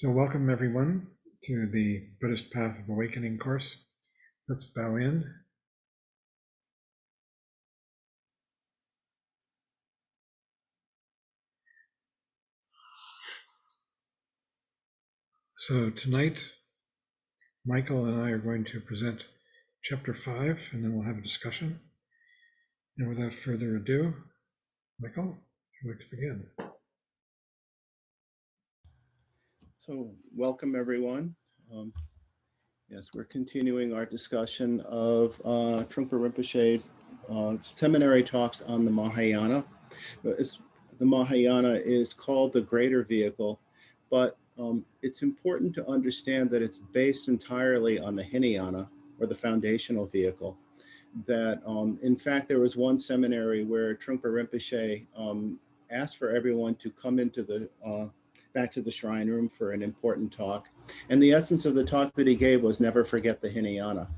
So welcome everyone to the Buddhist Path of Awakening course. Let's bow in. So tonight, Michael and I are going to present chapter 5, and then we'll have a discussion. And without further ado, Michael, would you like to begin? So welcome everyone. Yes, we're continuing our discussion of Trungpa Rinpoche's seminary talks on the Mahayana. The Mahayana is called the greater vehicle, but it's important to understand that it's based entirely on the Hinayana, or the foundational vehicle. That in fact, there was one seminary where Trungpa Rinpoche asked for everyone to come into the back to the shrine room for an important talk. And the essence of the talk that he gave was never forget the Hinayana.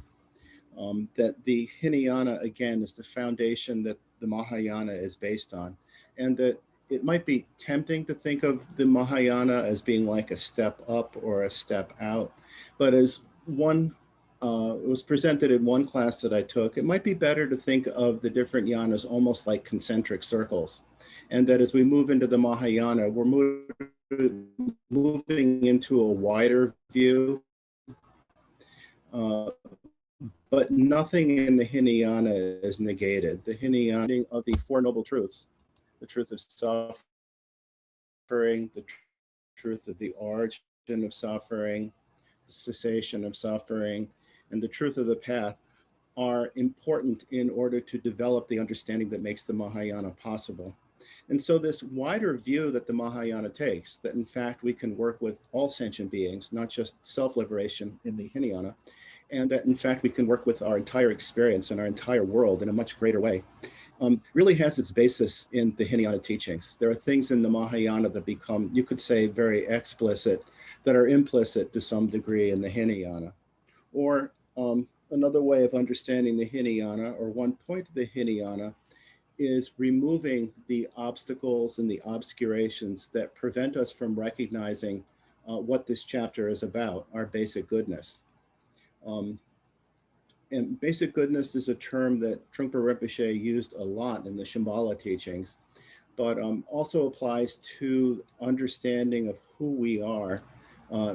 That the Hinayana, again, is the foundation that the Mahayana is based on. And that it might be tempting to think of the Mahayana as being like a step up or a step out. But as one it was presented in one class that I took, it might be better to think of the different yanas almost like concentric circles. And that as we move into the Mahayana, we're moving into a wider view, but nothing in the Hinayana is negated. The Hinayana of the Four Noble Truths, the truth of suffering, the truth of the origin of suffering, the cessation of suffering, and the truth of the path are important in order to develop the understanding that makes the Mahayana possible. And so this wider view that the Mahayana takes, that in fact we can work with all sentient beings, not just self-liberation in the Hinayana, and that in fact we can work with our entire experience and our entire world in a much greater way, really has its basis in the Hinayana teachings. There are things in the Mahayana that become, you could say, very explicit, that are implicit to some degree in the Hinayana. Or another way of understanding the Hinayana, or one point of the Hinayana, is removing the obstacles and the obscurations that prevent us from recognizing what this chapter is about, our basic goodness. And basic goodness is a term that Trungpa Rinpoche used a lot in the Shambhala teachings, but also applies to understanding of who we are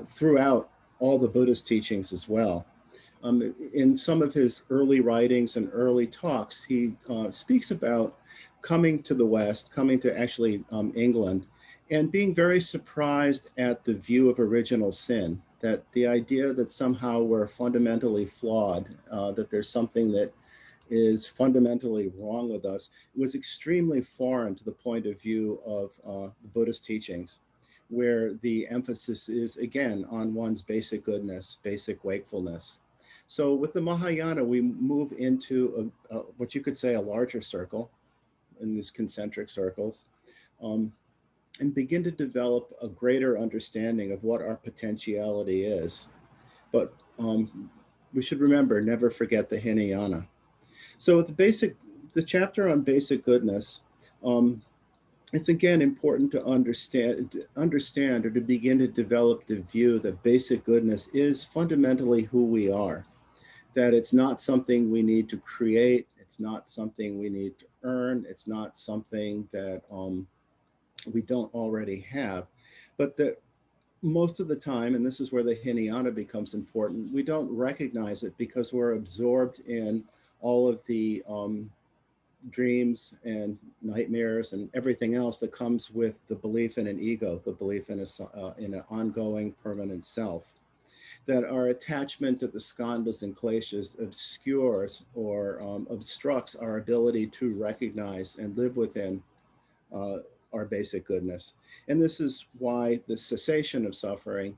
throughout all the Buddhist teachings as well. In some of his early writings and early talks, he speaks about coming to the West, coming to actually England, and being very surprised at the view of original sin, that the idea that somehow we're fundamentally flawed, that there's something that is fundamentally wrong with us, was extremely foreign to the point of view of the Buddhist teachings, where the emphasis is, again, on one's basic goodness, basic wakefulness. So with the Mahayana, we move into what you could say a larger circle in these concentric circles, and begin to develop a greater understanding of what our potentiality is. But we should remember, never forget the Hinayana. So with the chapter on basic goodness, it's again important to understand or to begin to develop the view that basic goodness is fundamentally who we are. That it's not something we need to create, it's not something we need to earn, it's not something that we don't already have, but that most of the time, and this is where the Hinayana becomes important, we don't recognize it because we're absorbed in all of the dreams and nightmares and everything else that comes with the belief in an ego, the belief in an ongoing permanent self. That our attachment to the skandhas and kleshas obscures or obstructs our ability to recognize and live within our basic goodness. And this is why the cessation of suffering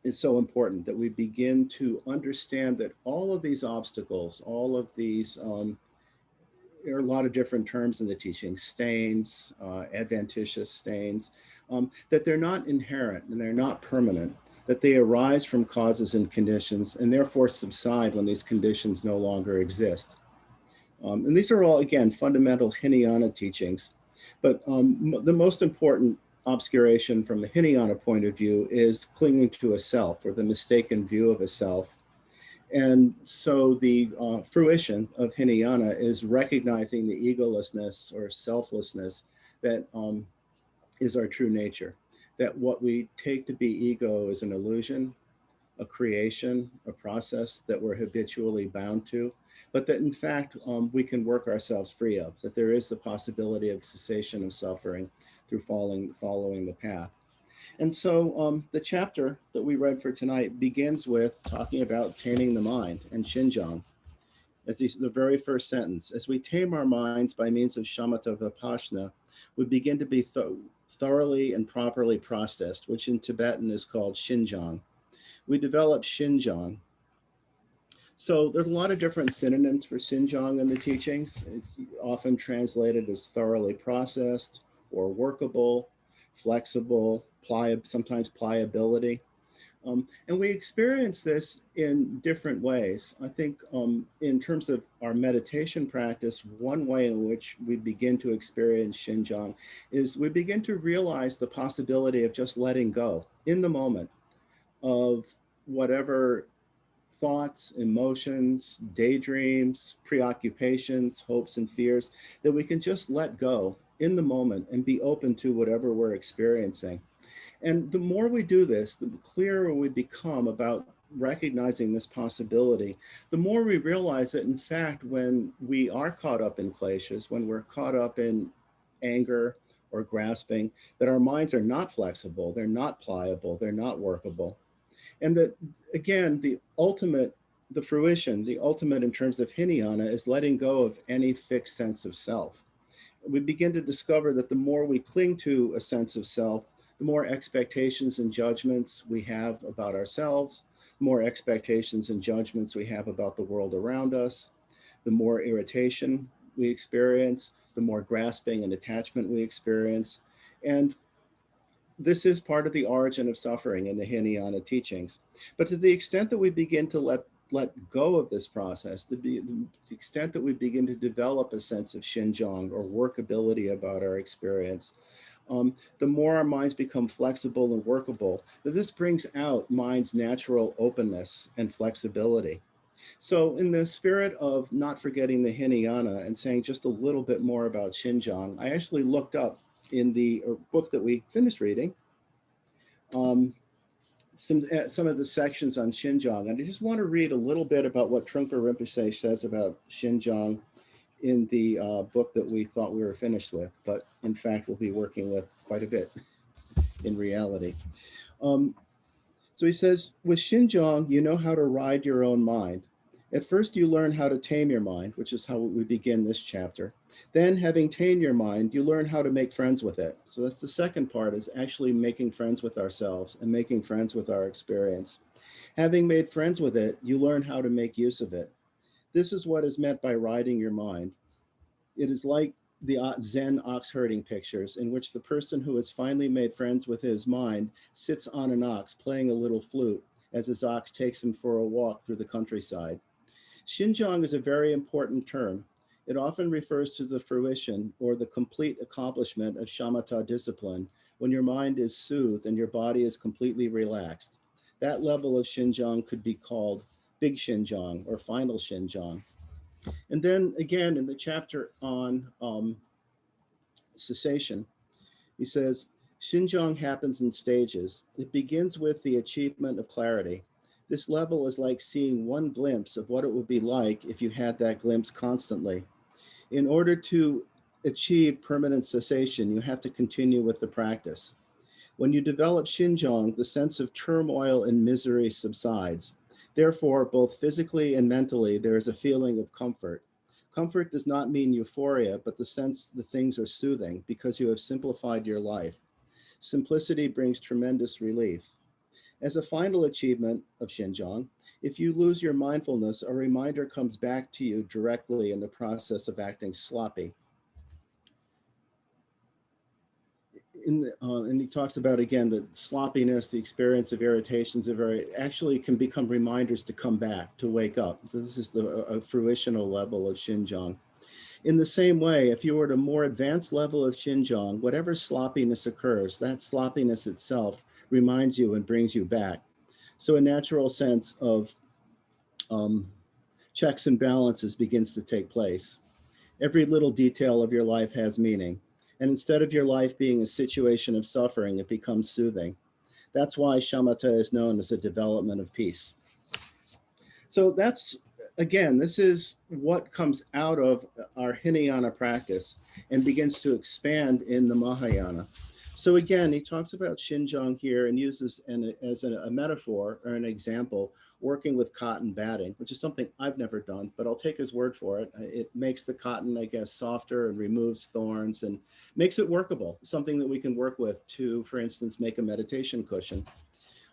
is so important, that we begin to understand that all of these obstacles, all of these, there are a lot of different terms in the teaching, stains, adventitious stains, that they're not inherent and they're not permanent, that they arise from causes and conditions and therefore subside when these conditions no longer exist. And these are all, again, fundamental Hinayana teachings. But the most important obscuration from the Hinayana point of view is clinging to a self or the mistaken view of a self. And so the fruition of Hinayana is recognizing the egolessness or selflessness that is our true nature. That what we take to be ego is an illusion, a creation, a process that we're habitually bound to, but that in fact we can work ourselves free of, that there is the possibility of cessation of suffering through following the path. And so the chapter that we read for tonight begins with talking about taming the mind and Shinjong. As the very first sentence, as we tame our minds by means of shamatha vipassana, we begin to be thoroughly and properly processed, which in Tibetan is called Shinjong. We develop Shinjong. So there's a lot of different synonyms for Shinjong in the teachings. It's often translated as thoroughly processed or workable, flexible, sometimes pliability. And we experience this in different ways. I think in terms of our meditation practice, one way in which we begin to experience Shinjong is we begin to realize the possibility of just letting go in the moment of whatever thoughts, emotions, daydreams, preoccupations, hopes, and fears, that we can just let go in the moment and be open to whatever we're experiencing. And the more we do this, the clearer we become about recognizing this possibility, the more we realize that in fact, when we are caught up in kleshas, when we're caught up in anger or grasping, that our minds are not flexible, they're not pliable, they're not workable. And that, again, the fruition, the ultimate in terms of Hinayana is letting go of any fixed sense of self. We begin to discover that the more we cling to a sense of self, the more expectations and judgments we have about ourselves, the more expectations and judgments we have about the world around us, the more irritation we experience, the more grasping and attachment we experience. And this is part of the origin of suffering in the Hinayana teachings. But to the extent that we begin to let go of this process, the extent that we begin to develop a sense of Shinjong or workability about our experience, the more our minds become flexible and workable, that this brings out mind's natural openness and flexibility. So in the spirit of not forgetting the Hinayana and saying just a little bit more about Shinjong, I actually looked up in the book that we finished reading, some of the sections on Shinjong. And I just want to read a little bit about what Trungpa Rinpoche says about Shinjong in the book that we thought we were finished with, but in fact, we'll be working with quite a bit in reality. So he says, with Shinjong, you know how to ride your own mind. At first, you learn how to tame your mind, which is how we begin this chapter. Then, having tamed your mind, you learn how to make friends with it. So that's the second part, is actually making friends with ourselves and making friends with our experience. Having made friends with it, you learn how to make use of it. This is what is meant by riding your mind. It is like the Zen ox herding pictures, in which the person who has finally made friends with his mind sits on an ox playing a little flute as his ox takes him for a walk through the countryside. Shinjong is a very important term. It often refers to the fruition or the complete accomplishment of shamatha discipline, when your mind is soothed and your body is completely relaxed. That level of Shinjong could be called big Shinjong or final Shinjong. And then again, in the chapter on cessation, he says, Shinjong happens in stages. It begins with the achievement of clarity. This level is like seeing one glimpse of what it would be like if you had that glimpse constantly. In order to achieve permanent cessation, you have to continue with the practice. When you develop Shinjong, the sense of turmoil and misery subsides. Therefore, both physically and mentally, there is a feeling of comfort. Comfort does not mean euphoria, but the sense that things are soothing because you have simplified your life. Simplicity brings tremendous relief. As a final achievement of Shinjong, if you lose your mindfulness, a reminder comes back to you directly in the process of acting sloppy. And he talks about, again, the sloppiness, the experience of irritations, actually can become reminders to come back, to wake up. So this is the fruitional level of Shinjong. In the same way, if you were at a more advanced level of Xinjiang, whatever sloppiness occurs, that sloppiness itself reminds you and brings you back. So a natural sense of checks and balances begins to take place. Every little detail of your life has meaning. And instead of your life being a situation of suffering, it becomes soothing. That's why shamatha is known as a development of peace. So that's, again, this is what comes out of our Hinayana practice and begins to expand in the Mahayana. So again, he talks about Xinjiang here and uses as a metaphor or an example, working with cotton batting, which is something I've never done, but I'll take his word for it. It makes the cotton, I guess, softer and removes thorns and makes it workable, something that we can work with to, for instance, make a meditation cushion.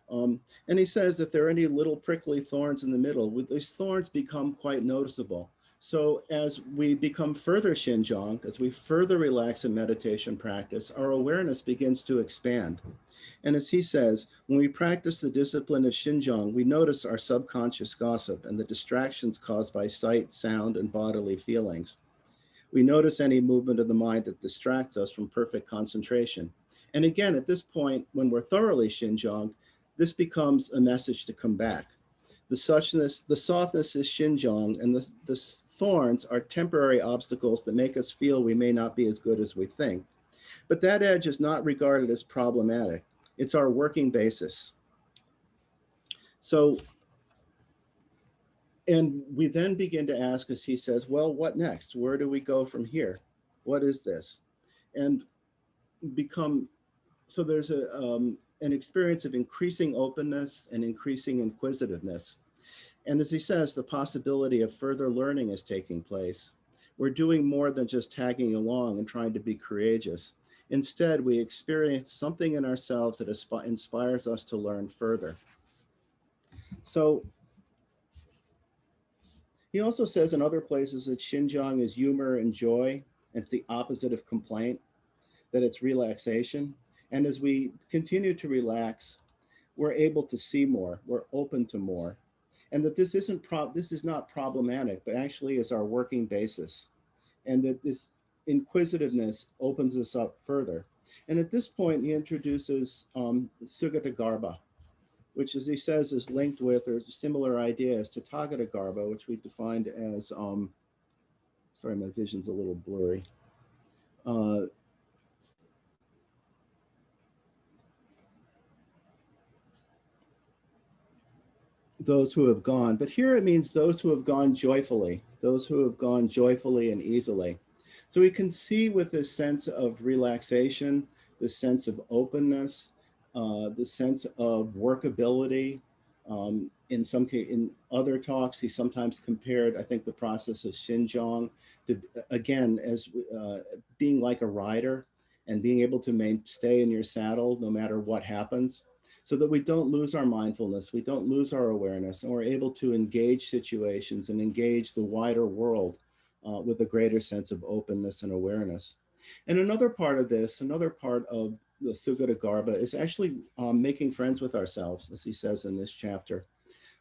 And he says if there are any little prickly thorns in the middle, these thorns become quite noticeable. So as we become further Xinjiang, as we further relax in meditation practice, our awareness begins to expand. And as he says, when we practice the discipline of Xinjiang, we notice our subconscious gossip and the distractions caused by sight, sound, and bodily feelings. We notice any movement of the mind that distracts us from perfect concentration. And again, at this point, when we're thoroughly Xinjiang, this becomes a message to come back. The softness is Xinjiang, and the thorns are temporary obstacles that make us feel we may not be as good as we think. But that edge is not regarded as problematic. It's our working basis. So, and we then begin to ask, as he says, well, what next? Where do we go from here? What is this? And so there's an experience of increasing openness and increasing inquisitiveness. And as he says, the possibility of further learning is taking place. We're doing more than just tagging along and trying to be courageous. Instead, we experience something in ourselves that inspires us to learn further. So he also says in other places that Xinjiang is humor and joy. It's the opposite of complaint, that it's relaxation. And as we continue to relax, we're able to see more, we're open to more. And that this is not problematic, but actually is our working basis. And that this inquisitiveness opens us up further. And at this point, he introduces Sugata Garbha, which, as he says, is linked with or similar ideas to Tathagata Garbha, which we defined as, sorry, my vision's a little blurry. Those who have gone, but here it means those who have gone joyfully, those who have gone joyfully and easily. So we can see with this sense of relaxation, this sense of openness, the sense of workability. In other talks, he sometimes compared, I think, the process of Xinjiang to, again, as being like a rider and being able to stay in your saddle no matter what happens, so that we don't lose our mindfulness, we don't lose our awareness, and we're able to engage situations and engage the wider world with a greater sense of openness and awareness. And another part of this, another part of the Sugata Garbha is actually making friends with ourselves, as he says in this chapter.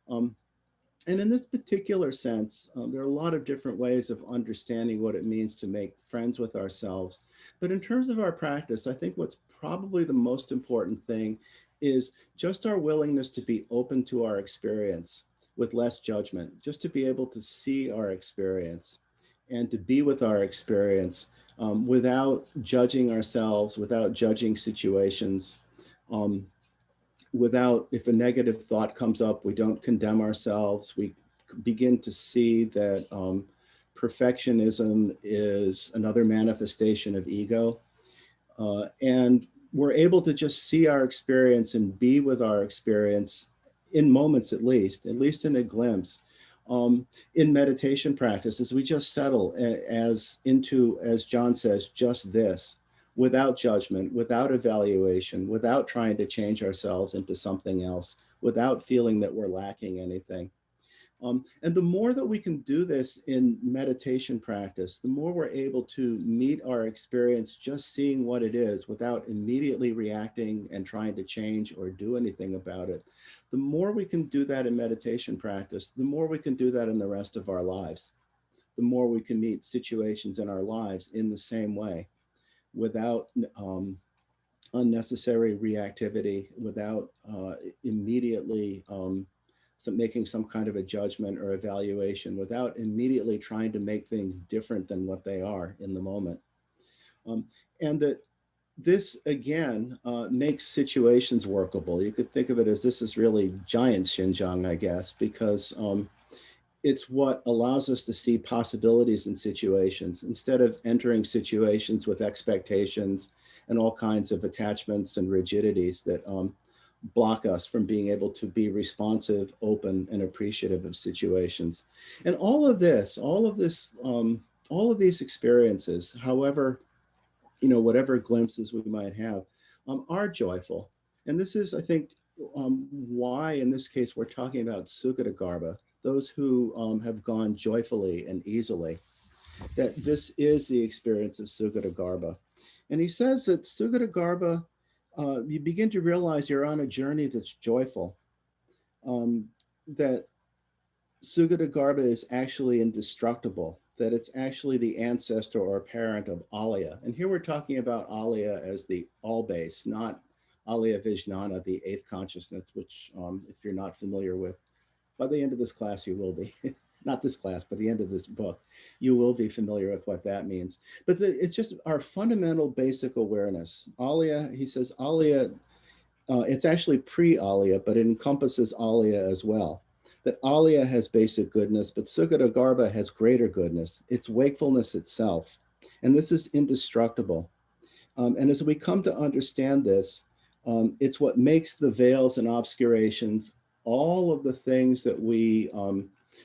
And in this particular sense, there are a lot of different ways of understanding what it means to make friends with ourselves. But in terms of our practice, I think what's probably the most important thing is just our willingness to be open to our experience with less judgment, just to be able to see our experience and to be with our experience without judging ourselves, without judging situations. Without, if a negative thought comes up, we don't condemn ourselves. We begin to see that perfectionism is another manifestation of ego. And we're able to just see our experience and be with our experience in moments, at least in a glimpse. In meditation practice, as we just settle as John says, just this, without judgment, without evaluation, without trying to change ourselves into something else, without feeling that we're lacking anything. And the more that we can do this in meditation practice, the more we're able to meet our experience just seeing what it is without immediately reacting and trying to change or do anything about it. The more we can do that in meditation practice, the more we can do that in the rest of our lives. the more we can meet situations in our lives in the same way, without unnecessary reactivity, without immediately making some kind of a judgment or evaluation, without immediately trying to make things different than what they are in the moment. And that this, again, makes situations workable. You could think of it as this is really giant Xinjiang, I guess, because it's what allows us to see possibilities in situations instead of entering situations with expectations and all kinds of attachments and rigidities that block us from being able to be responsive, open, and appreciative of situations. And all of these experiences, however, whatever glimpses we might have, are joyful. And this is, I think, why in this case we're talking about Sugadagarbha, those who have gone joyfully and easily, that this is the experience of Sugadagarbha. And he says that Sugadagarbha, you begin to realize you're on a journey that's joyful, that Sugadagarbha is actually indestructible, that it's actually the ancestor or parent of Alaya. And here we're talking about Alaya as the all base, not Alaya Vijnana, the eighth consciousness, which if you're not familiar with, by the end of this class, you will be. Not this class, but the end of this book, you will be familiar with what that means. But it's just our fundamental basic awareness. Alaya, he says, Alaya, it's actually pre-Alaya, but it encompasses Alaya as well. That Alaya has basic goodness, but Sugadagarbha has greater goodness. It's wakefulness itself. And this is indestructible. And as we come to understand this, it's what makes the veils and obscurations, all of the things that we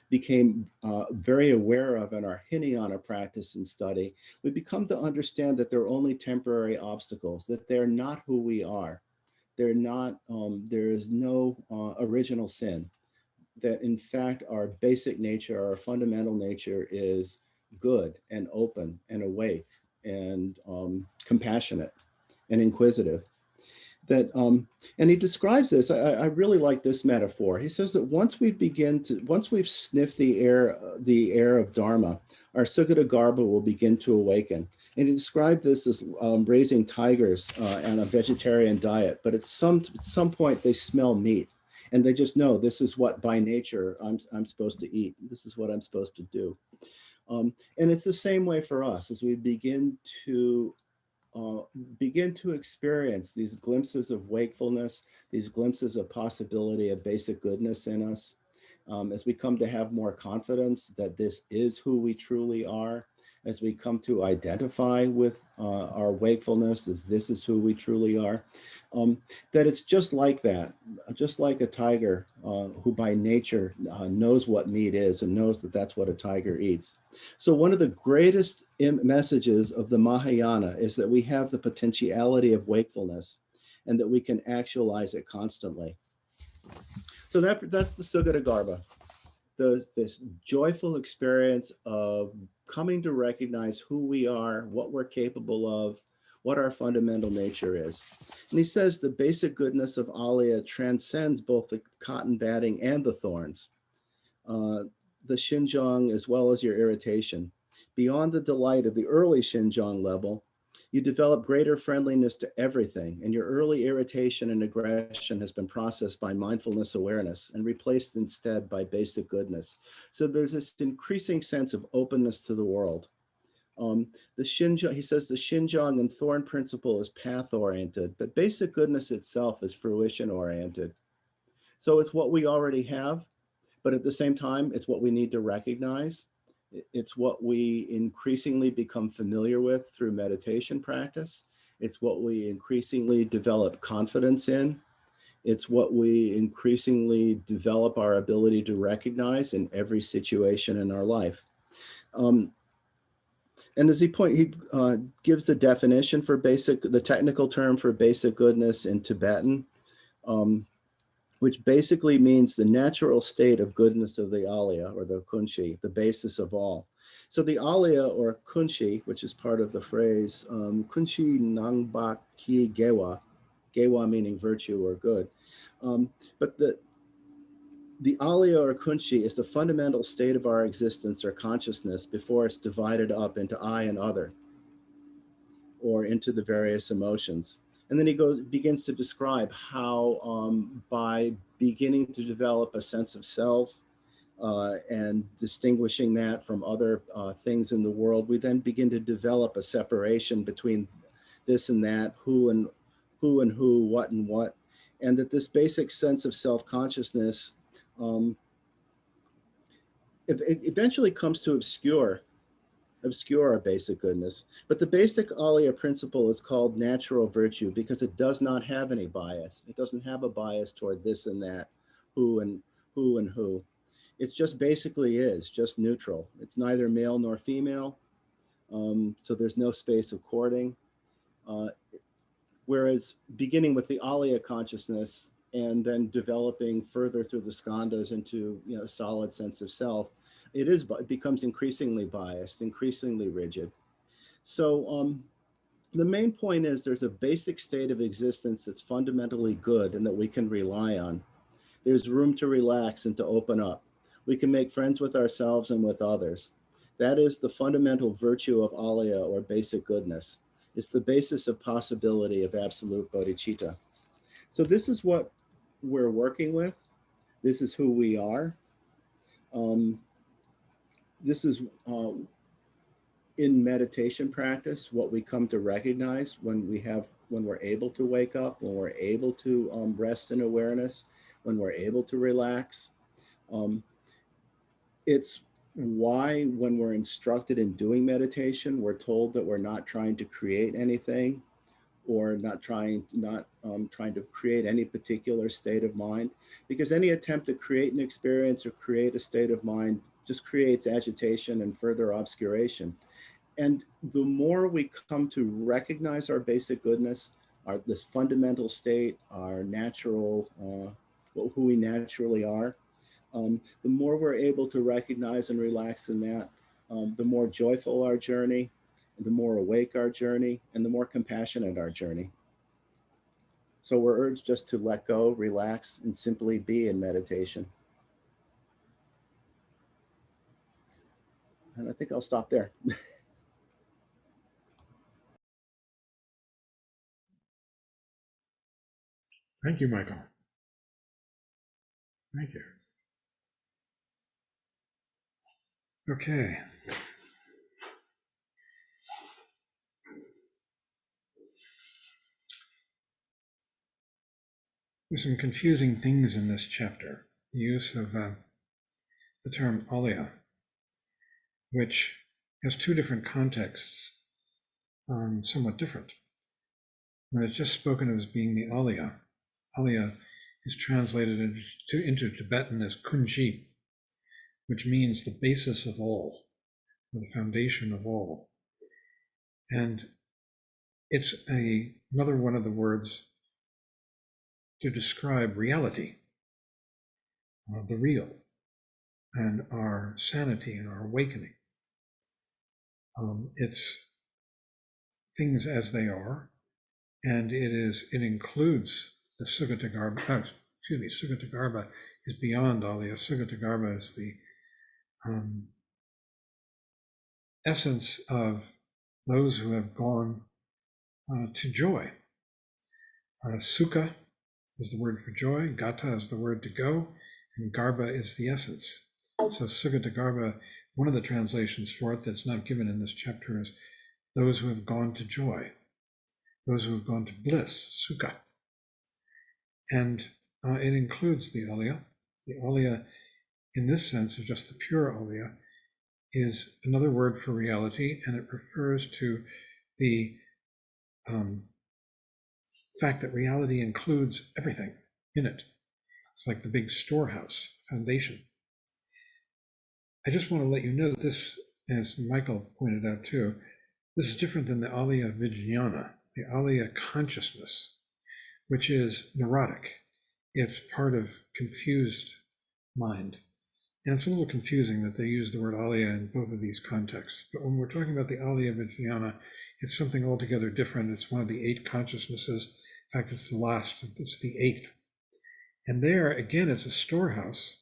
became very aware of in our Hinayana practice and study, we become to understand that they're only temporary obstacles, that they're not who we are. They're not, there is no original sin. That in fact, our basic nature, our fundamental nature is good and open and awake and compassionate and inquisitive. That, and he describes this, I really like this metaphor. He says that once we've sniffed the air of Dharma, our Sugadagarbha will begin to awaken. And he described this as raising tigers on a vegetarian diet, but at some point they smell meat. And they just know this is what by nature I'm supposed to eat. This is what I'm supposed to do. And it's the same way for us as we begin to experience these glimpses of wakefulness, these glimpses of possibility of basic goodness in us, as we come to have more confidence that this is who we truly are, as we come to identify with our wakefulness as this is who we truly are, that it's just like that, just like a tiger who by nature knows what meat is and knows that that's what a tiger eats. So one of the greatest messages of the Mahayana is that we have the potentiality of wakefulness and that we can actualize it constantly. So that's the Sugadagarbha. This joyful experience of coming to recognize who we are, what we're capable of, what our fundamental nature is. And he says the basic goodness of Alaya transcends both the cotton batting and the thorns, the Xinjiang as well as your irritation. Beyond the delight of the early Xinjiang level, you develop greater friendliness to everything, and your early irritation and aggression has been processed by mindfulness awareness and replaced instead by basic goodness. So there's this increasing sense of openness to the world. The Xinjiang, he says the Xinjiang and thorn principle is path-oriented, but basic goodness itself is fruition-oriented. So it's what we already have, but at the same time, it's what we need to recognize. It's what we increasingly become familiar with through meditation practice. It's what we increasingly develop confidence in. It's what we increasingly develop our ability to recognize in every situation in our life. And as he gives the definition for the technical term for basic goodness in Tibetan, which basically means the natural state of goodness of the Alaya or the Kunshi, the basis of all. So the Alaya or Kunshi, which is part of the phrase Kunshi Nangbak Ki Gewa, Gewa meaning virtue or good. But The alaya or kunchi is the fundamental state of our existence or consciousness before it's divided up into I and other, or into the various emotions. And then he begins to describe how by beginning to develop a sense of self and distinguishing that from other things in the world, we then begin to develop a separation between this and that, who and who, what and what, and that this basic sense of self-consciousness it eventually comes to obscure our basic goodness. But the basic alaya principle is called natural virtue because it does not have any bias. It doesn't have a bias toward this and that, who and who. It's just basically is, just neutral. It's neither male nor female, so there's no space of courting. Whereas beginning with the alaya consciousness and then developing further through the skandhas into a solid sense of self, it becomes increasingly biased, increasingly rigid. So the main point is there's a basic state of existence that's fundamentally good and that we can rely on. There's room to relax and to open up. We can make friends with ourselves and with others. That is the fundamental virtue of alaya, or basic goodness. It's the basis of possibility of absolute bodhicitta. So this is what we're working with. This is who we are. This is in meditation practice what we come to recognize when we're able to wake up, when we're able to rest in awareness, when we're able to relax. It's why when we're instructed in doing meditation, we're told that we're not trying to create anything, or not trying to create any particular state of mind, because any attempt to create an experience or create a state of mind just creates agitation and further obscuration. And the more we come to recognize our basic goodness, this fundamental state, our natural, who we naturally are, the more we're able to recognize and relax in that, the more joyful our journey, the more awake our journey, and the more compassionate our journey. So we're urged just to let go, relax, and simply be in meditation. And I think I'll stop there. Thank you, Michael. Thank you. Okay. There's some confusing things in this chapter. The use of the term alaya, which has two different contexts, somewhat different. When it's just spoken of as being the alaya, alaya is translated into Tibetan as kunji, which means the basis of all, or the foundation of all. And it's another one of the words to describe reality, the real, and our sanity and our awakening. It's things as they are, and it includes the Sugata-garbha. Sugata-garbha is beyond alaya. Sugata-garbha is the essence of those who have gone to joy. Sukha is the word for joy, gata is the word to go, and garbha is the essence. So Sugata-garbha, one of the translations for it that's not given in this chapter is those who have gone to joy, those who have gone to bliss, sukha. And it includes the alaya. The alaya, in this sense, is just the pure alaya, is another word for reality, and it refers to the fact that reality includes everything in it. It's like the big storehouse, foundation. I just want to let you know that this, as Michael pointed out too, this is different than the alaya vijnana, the alaya consciousness, which is neurotic. It's part of confused mind. And it's a little confusing that they use the word alaya in both of these contexts. But when we're talking about the alaya vijnana, it's something altogether different. It's one of the 8 consciousnesses. In fact, it's the last, it's the 8th. And there, again, it's a storehouse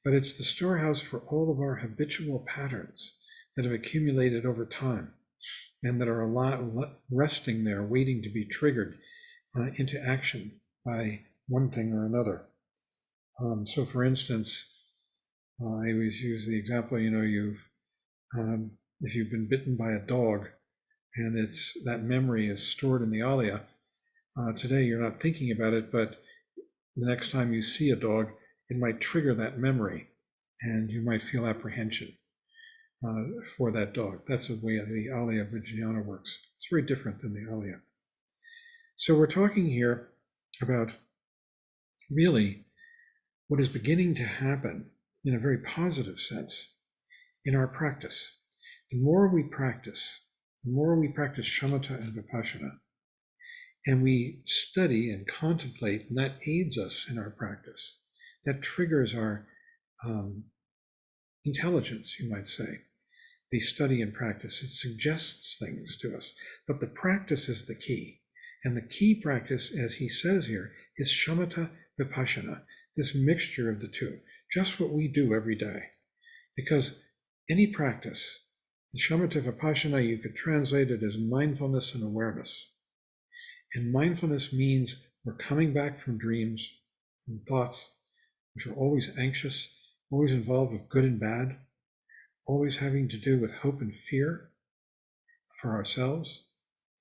but it's the storehouse for all of our habitual patterns that have accumulated over time and that are resting there, waiting to be triggered into action by one thing or another. So for instance, I always use the example, if you've been bitten by a dog and that memory is stored in the alaya, today you're not thinking about it, but the next time you see a dog, it might trigger that memory and you might feel apprehension for that dog. That's the way the alaya vijnana works. It's very different than the alaya. So we're talking here about really what is beginning to happen in a very positive sense in our practice. The more we practice shamatha and vipassana, and we study and contemplate, and that aids us in our practice. That triggers our intelligence, you might say. The study and practice, it suggests things to us, but the practice is the key. And the key practice, as he says here, is shamatha vipassana, this mixture of the two, just what we do every day. Because any practice, the shamatha vipassana, you could translate it as mindfulness and awareness. And mindfulness means we're coming back from dreams, from thoughts, which are always anxious, always involved with good and bad, always having to do with hope and fear for ourselves.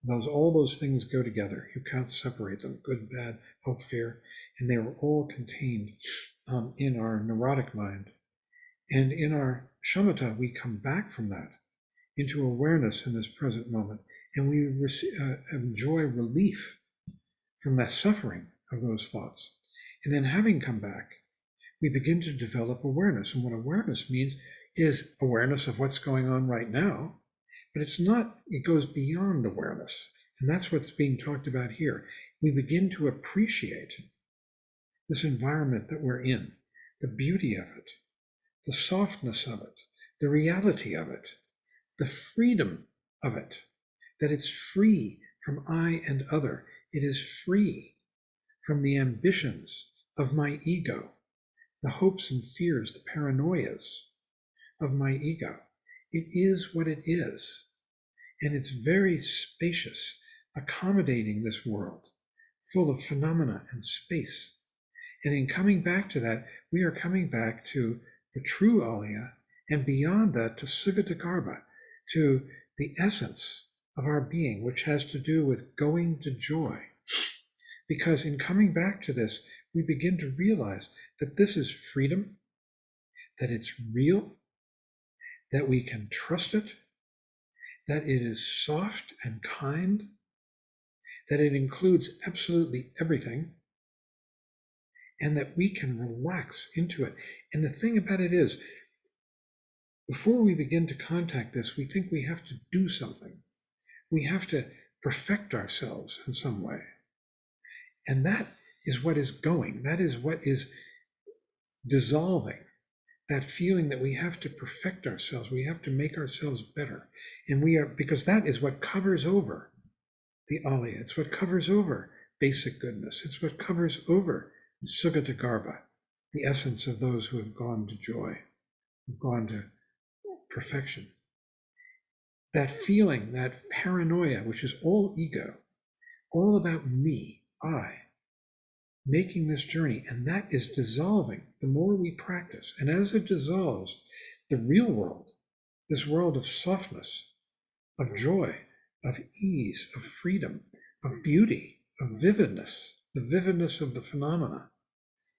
All those things go together. You can't separate them, good, bad, hope, fear, and they are all contained in our neurotic mind. And in our shamatha, we come back from that into awareness in this present moment, and we enjoy relief from that suffering of those thoughts. And then having come back, we begin to develop awareness. And what awareness means is awareness of what's going on right now, but it goes beyond awareness. And that's what's being talked about here. We begin to appreciate this environment that we're in, the beauty of it, the softness of it, the reality of it, the freedom of it, that it's free from I and other. It is free from the ambitions of my ego, the hopes and fears, the paranoias of my ego. It is what it is. And it's very spacious, accommodating this world, full of phenomena and space. And in coming back to that, we are coming back to the true alaya, and beyond that to Sugatakarbha, to the essence of our being, which has to do with going to joy. Because in coming back to this, we begin to realize that this is freedom, that it's real, that we can trust it, that it is soft and kind, that it includes absolutely everything, and that we can relax into it. And the thing about it is, before we begin to contact this, we think we have to do something. We have to perfect ourselves in some way. And that is what is going. That is what is dissolving. That feeling that we have to perfect ourselves. We have to make ourselves better. And because that is what covers over the alaya. It's what covers over basic goodness. It's what covers over Sugatakarbha, the essence of those who have gone to joy, who've gone to perfection. That feeling, that paranoia, which is all ego, all about me, I, making this journey, and that is dissolving the more we practice. And as it dissolves, the real world, this world of softness, of joy, of ease, of freedom, of beauty, of vividness, the vividness of the phenomena,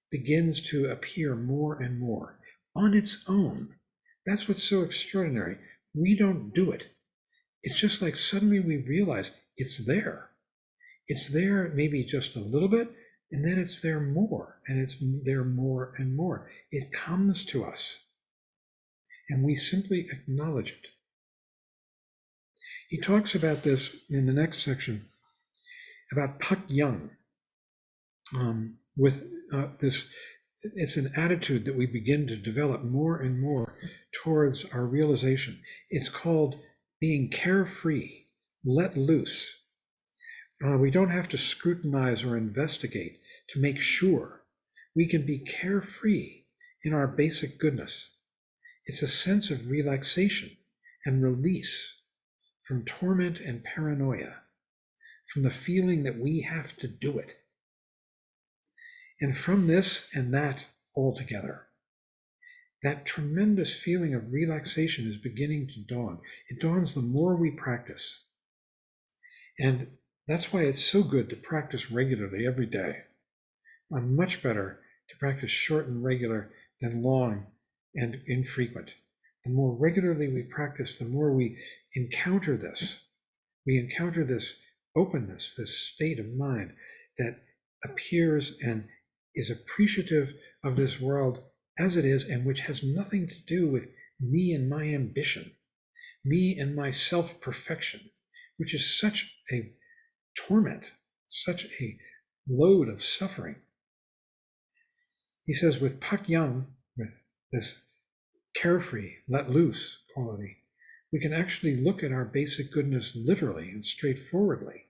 begins to appear more and more on its own. That's what's so extraordinary. We don't do it. It's just like suddenly we realize it's there. It's there maybe just a little bit, and then it's there more, and it's there more and more. It comes to us, and we simply acknowledge it. He talks about this in the next section, about Pak Young, with this. It's an attitude that we begin to develop more and more towards our realization. It's called being carefree, let loose. We don't have to scrutinize or investigate to make sure. We can be carefree in our basic goodness. It's a sense of relaxation and release from torment and paranoia, from the feeling that we have to do it. And from this and that all together, that tremendous feeling of relaxation is beginning to dawn. It dawns the more we practice. And that's why it's so good to practice regularly every day. Much better to practice short and regular than long and infrequent. The more regularly we practice, the more we encounter this. We encounter this openness, this state of mind that appears and is appreciative of this world as it is, and which has nothing to do with me and my ambition, me and my self-perfection, which is such a torment, such a load of suffering. He says with Pak Yang, with this carefree, let loose quality, we can actually look at our basic goodness literally and straightforwardly.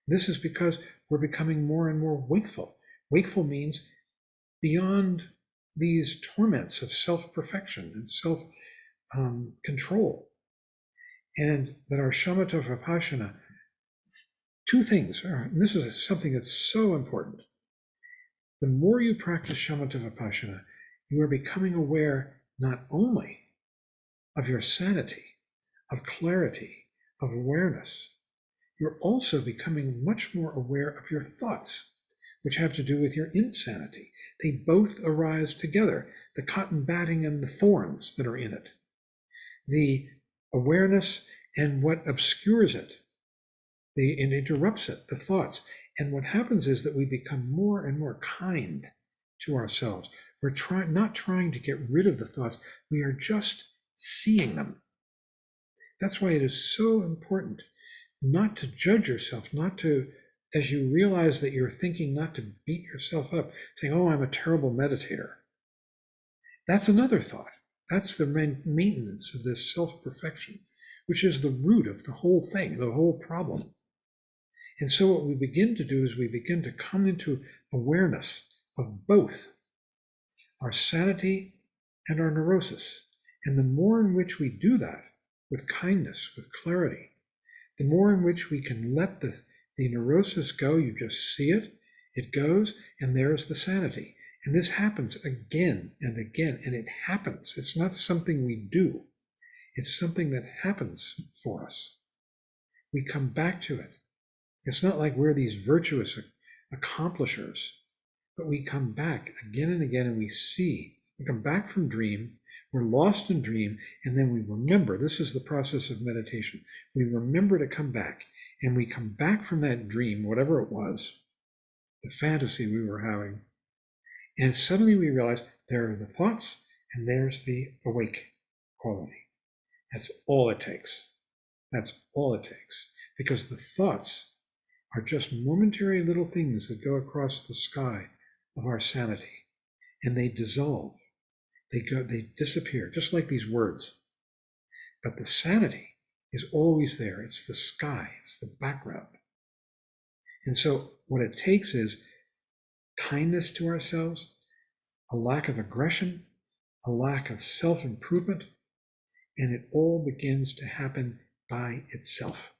This is because we're becoming more and more wakeful. Wakeful means beyond these torments of self-perfection and self-control. And that our shamatha vipassana, two things are, and this is something that's so important. The more you practice shamatha vipassana, you are becoming aware not only of your sanity, of clarity, of awareness, you're also becoming much more aware of your thoughts, which have to do with your insanity. They both arise together, the cotton batting and the thorns that are in it, the awareness and what obscures it, and interrupts it, the thoughts. And what happens is that we become more and more kind to ourselves. We're not trying to get rid of the thoughts. We are just seeing them. That's why it is so important not to judge yourself, not to, as you realize that you're thinking, not to beat yourself up, saying, oh, I'm a terrible meditator. That's another thought. That's the maintenance of this self-perfection, which is the root of the whole thing, the whole problem. And so what we begin to do is we begin to come into awareness of both our sanity and our neurosis. And the more in which we do that with kindness, with clarity, the more in which we can let the neurosis go. You just see it, it goes, and there's the sanity. And this happens again and again, and it happens. It's not something we do. It's something that happens for us. We come back to it. It's not like we're these virtuous accomplishers, but we come back again and again, and we see. We come back from dream, we're lost in dream, and then we remember. This is the process of meditation. We remember to come back, and we come back from that dream, whatever it was, the fantasy we were having, and suddenly we realize there are the thoughts, and there's the awake quality. That's all it takes. That's all it takes, because the thoughts are just momentary little things that go across the sky of our sanity, and they dissolve. They disappear, just like these words. But the sanity is always there. It's the sky, it's the background. And so what it takes is kindness to ourselves, a lack of aggression, a lack of self-improvement, and it all begins to happen by itself.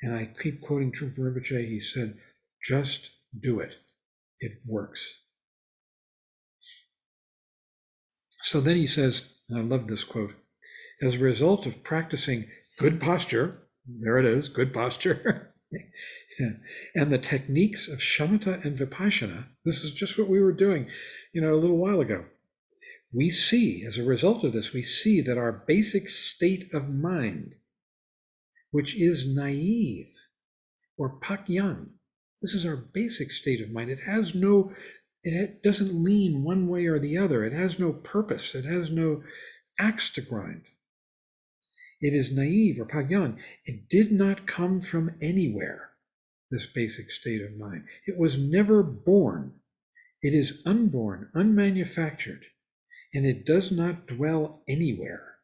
And I keep quoting Trungpa Rinpoche. He said, just do it. It works. So then he says, and I love this quote, as a result of practicing good posture, there it is, good posture, and the techniques of shamatha and vipassana, this is just what we were doing, a little while ago. We see, as a result of this, we see that our basic state of mind, which is naive or Pak Yang, this is our basic state of mind. It doesn't lean one way or the other. It has no purpose. It has no axe to grind. It is naive or Pak Yang. It did not come from anywhere, this basic state of mind. It was never born. It is unborn, unmanufactured, and it does not dwell anywhere.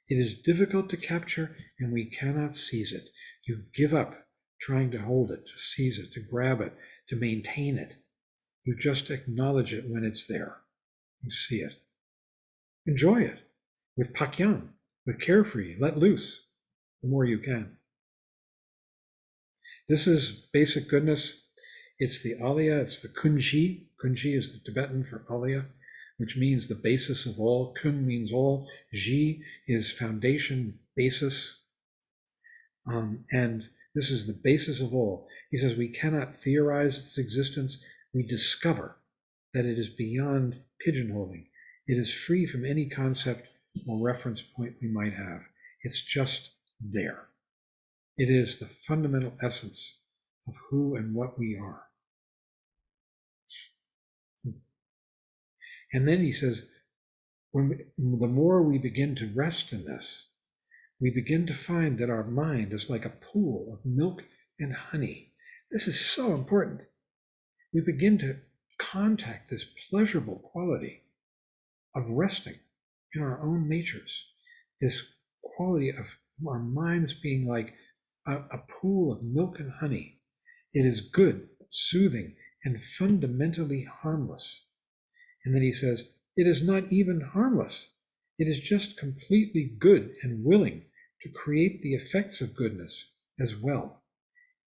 It is difficult to capture, and we cannot seize it. You give up trying to hold it, to seize it, to grab it, to maintain it. You just acknowledge it when it's there. You see it. Enjoy it with pakyan, with carefree, let loose, the more you can. This is basic goodness. It's the alaya, it's the kunji. Kunji is the Tibetan for alaya, which means the basis of all. Kun means all. Ji is foundation, basis. And this is the basis of all. He says we cannot theorize its existence. We discover that it is beyond pigeonholing. It is free from any concept or reference point we might have. It's just there. It is the fundamental essence of who and what we are. And then he says, the more we begin to rest in this, we begin to find that our mind is like a pool of milk and honey. This is so important. We begin to contact this pleasurable quality of resting in our own natures, this quality of our minds being like a pool of milk and honey. It is good, soothing, and fundamentally harmless. And then he says, it is not even harmless. It is just completely good and willing to create the effects of goodness as well.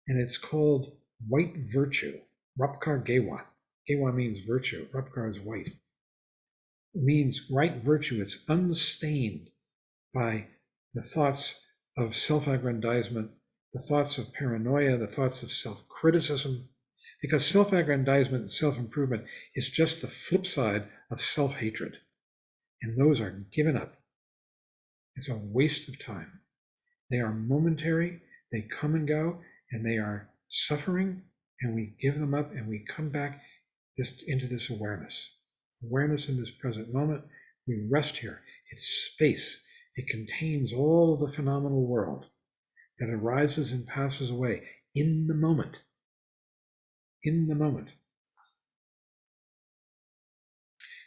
And it's called white virtue, Rapkar Gewa. Gewa means virtue. Rapkar is white. It means right virtue. It's unstained by the thoughts of self-aggrandizement, the thoughts of paranoia, the thoughts of self-criticism, because self-aggrandizement and self-improvement is just the flip side of self-hatred. And those are given up. It's a waste of time. They are momentary, they come and go, and they are suffering, and we give them up and we come back into this awareness. Awareness in this present moment. We rest here. It's space. It contains all of the phenomenal world that arises and passes away in the moment. In the moment.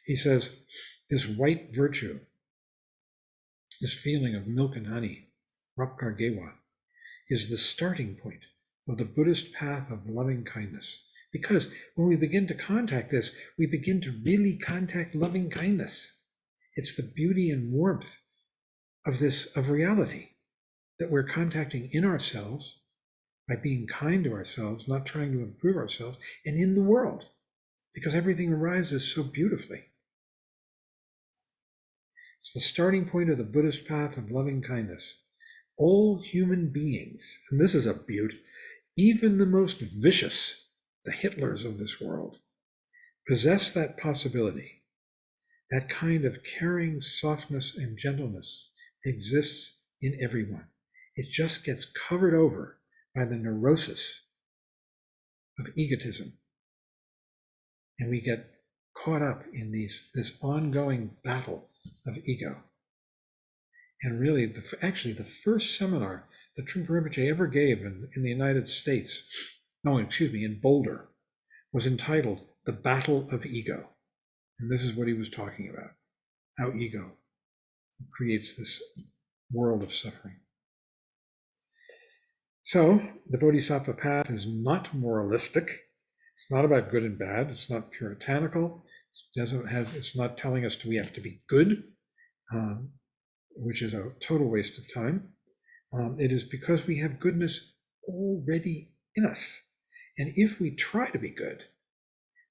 He says, this white virtue, this feeling of milk and honey, Rapkar Gewa, is the starting point of the Buddhist path of loving kindness. Because when we begin to contact this, we begin to really contact loving kindness. It's the beauty and warmth of reality that we're contacting in ourselves by being kind to ourselves, not trying to improve ourselves, and in the world, because everything arises so beautifully. It's the starting point of the Buddhist path of loving kindness. All human beings, and this is a beaut, even the most vicious, the Hitlers of this world, possess that possibility. That kind of caring softness and gentleness exists in everyone. It just gets covered over by the neurosis of egotism. And we get caught up in this ongoing battle of ego. And really, actually, the first seminar that Trungpa Rinpoche ever gave in the United States, in Boulder, was entitled The Battle of Ego. And this is what he was talking about, how ego creates this world of suffering. So the Bodhisattva path is not moralistic. It's not about good and bad. It's not puritanical. It's not telling us we have to be good, which is a total waste of time. It is because we have goodness already in us. And if we try to be good,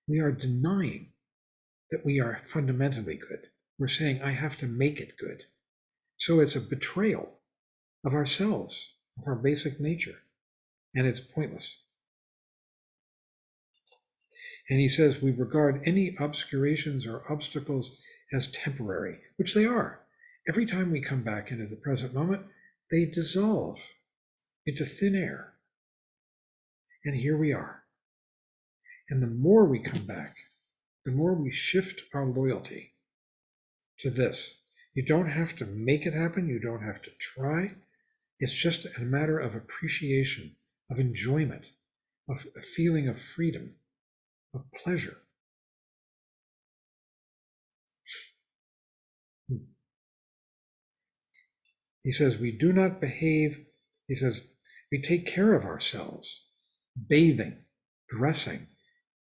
we are denying that we are fundamentally good. We're saying, I have to make it good. So it's a betrayal of ourselves, of our basic nature, and it's pointless. And he says we regard any obscurations or obstacles as temporary, which they are. Every time we come back into the present moment, they dissolve into thin air. And here we are. And the more we come back, the more we shift our loyalty to this. You don't have to make it happen. You don't have to try. It's just a matter of appreciation, of enjoyment, of a feeling of freedom, of pleasure. He says, we do not behave. He says, we take care of ourselves, bathing, dressing,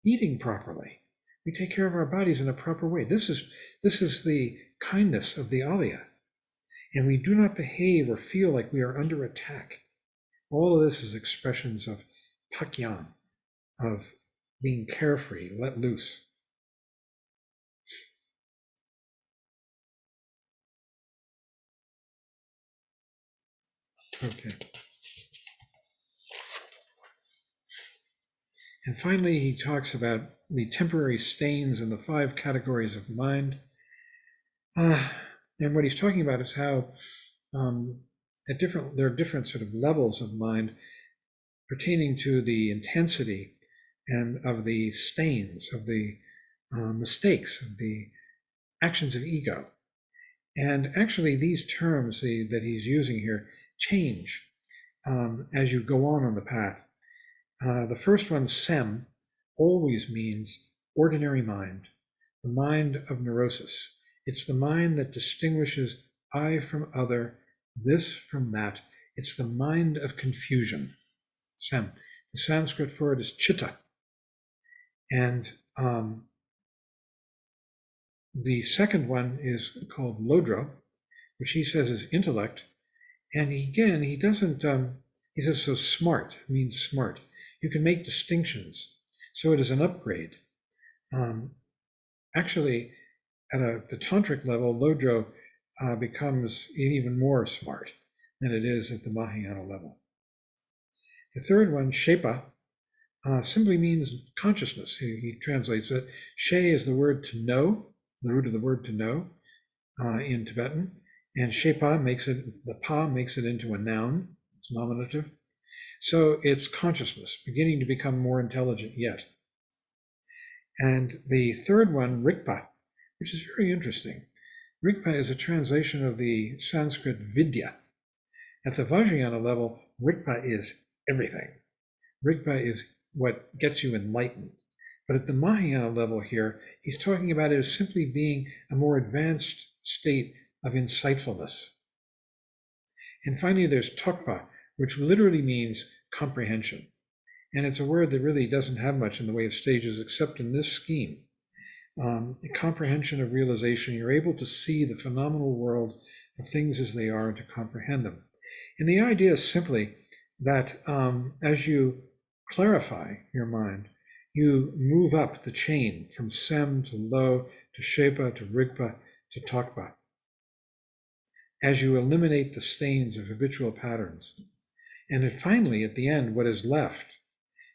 eating properly, We take care of our bodies in a proper way. This is the kindness of the Alaya. And we do not behave or feel like we are under attack. All of this is expressions of pakyan, of being carefree, let loose. Okay. And finally, he talks about the temporary stains in the 5 categories of mind. And what he's talking about is how there are different sort of levels of mind pertaining to the intensity and of the stains, of the mistakes, of the actions of ego. And actually, these terms that he's using here change as you go on the path. The first one, sem, always means ordinary mind, the mind of neurosis. It's the mind that distinguishes I from other, this from that. It's the mind of confusion, sem. The Sanskrit for it is chitta. And the second one is called lodro, which he says is intellect. And he doesn't, he says, so smart means smart. You can make distinctions. So it is an upgrade. Actually, at the tantric level, lodro becomes even more smart than it is at the Mahayana level. The third one, shepa, simply means consciousness. He translates it. She is the word to know, the root of the word to know in Tibetan. And shepa the pa makes it into a noun. It's nominative. So it's consciousness, beginning to become more intelligent yet. And the third one, rikpa, which is very interesting. Rikpa is a translation of the Sanskrit vidya. At the Vajrayana level, rikpa is everything. Rikpa is what gets you enlightened. But at the Mahayana level here, he's talking about it as simply being a more advanced state of insightfulness. And finally, there's tokpa, which literally means comprehension. And it's a word that really doesn't have much in the way of stages, except in this scheme. Comprehension of realization, you're able to see the phenomenal world of things as they are and to comprehend them. And the idea is simply that as you clarify your mind, you move up the chain from sem to lo to shepa to rigpa to tokpa. As you eliminate the stains of habitual patterns. And then finally, at the end, what is left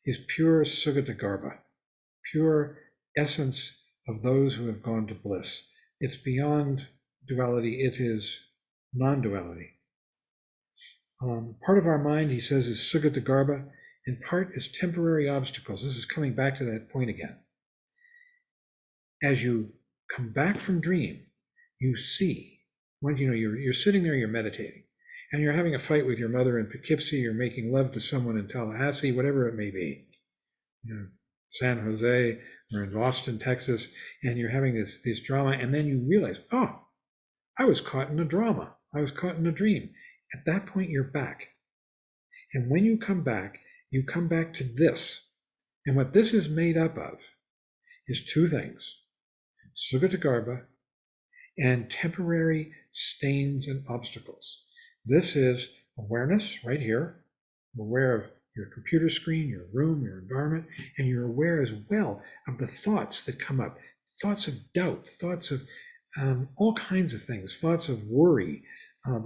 is pure sugatagarbha, pure essence of those who have gone to bliss. It's beyond duality, it is non-duality. Part of our mind, he says, is sugatagarbha, and part is temporary obstacles. This is coming back to that point again. As you come back from dream, you see, when you're sitting there, you're meditating, and you're having a fight with your mother in Poughkeepsie, you're making love to someone in Tallahassee, whatever it may be, San Jose or in Austin, Texas, and you're having this drama, and then you realize, oh, I was caught in a drama. I was caught in a dream. At that point, you're back. And when you come back to this. And what this is made up of is 2 things, sugatagarbha and temporary stains and obstacles. This is awareness right here. You're aware of your computer screen, your room, your environment, and you're aware as well of the thoughts that come up, thoughts of doubt, thoughts of all kinds of things, thoughts of worry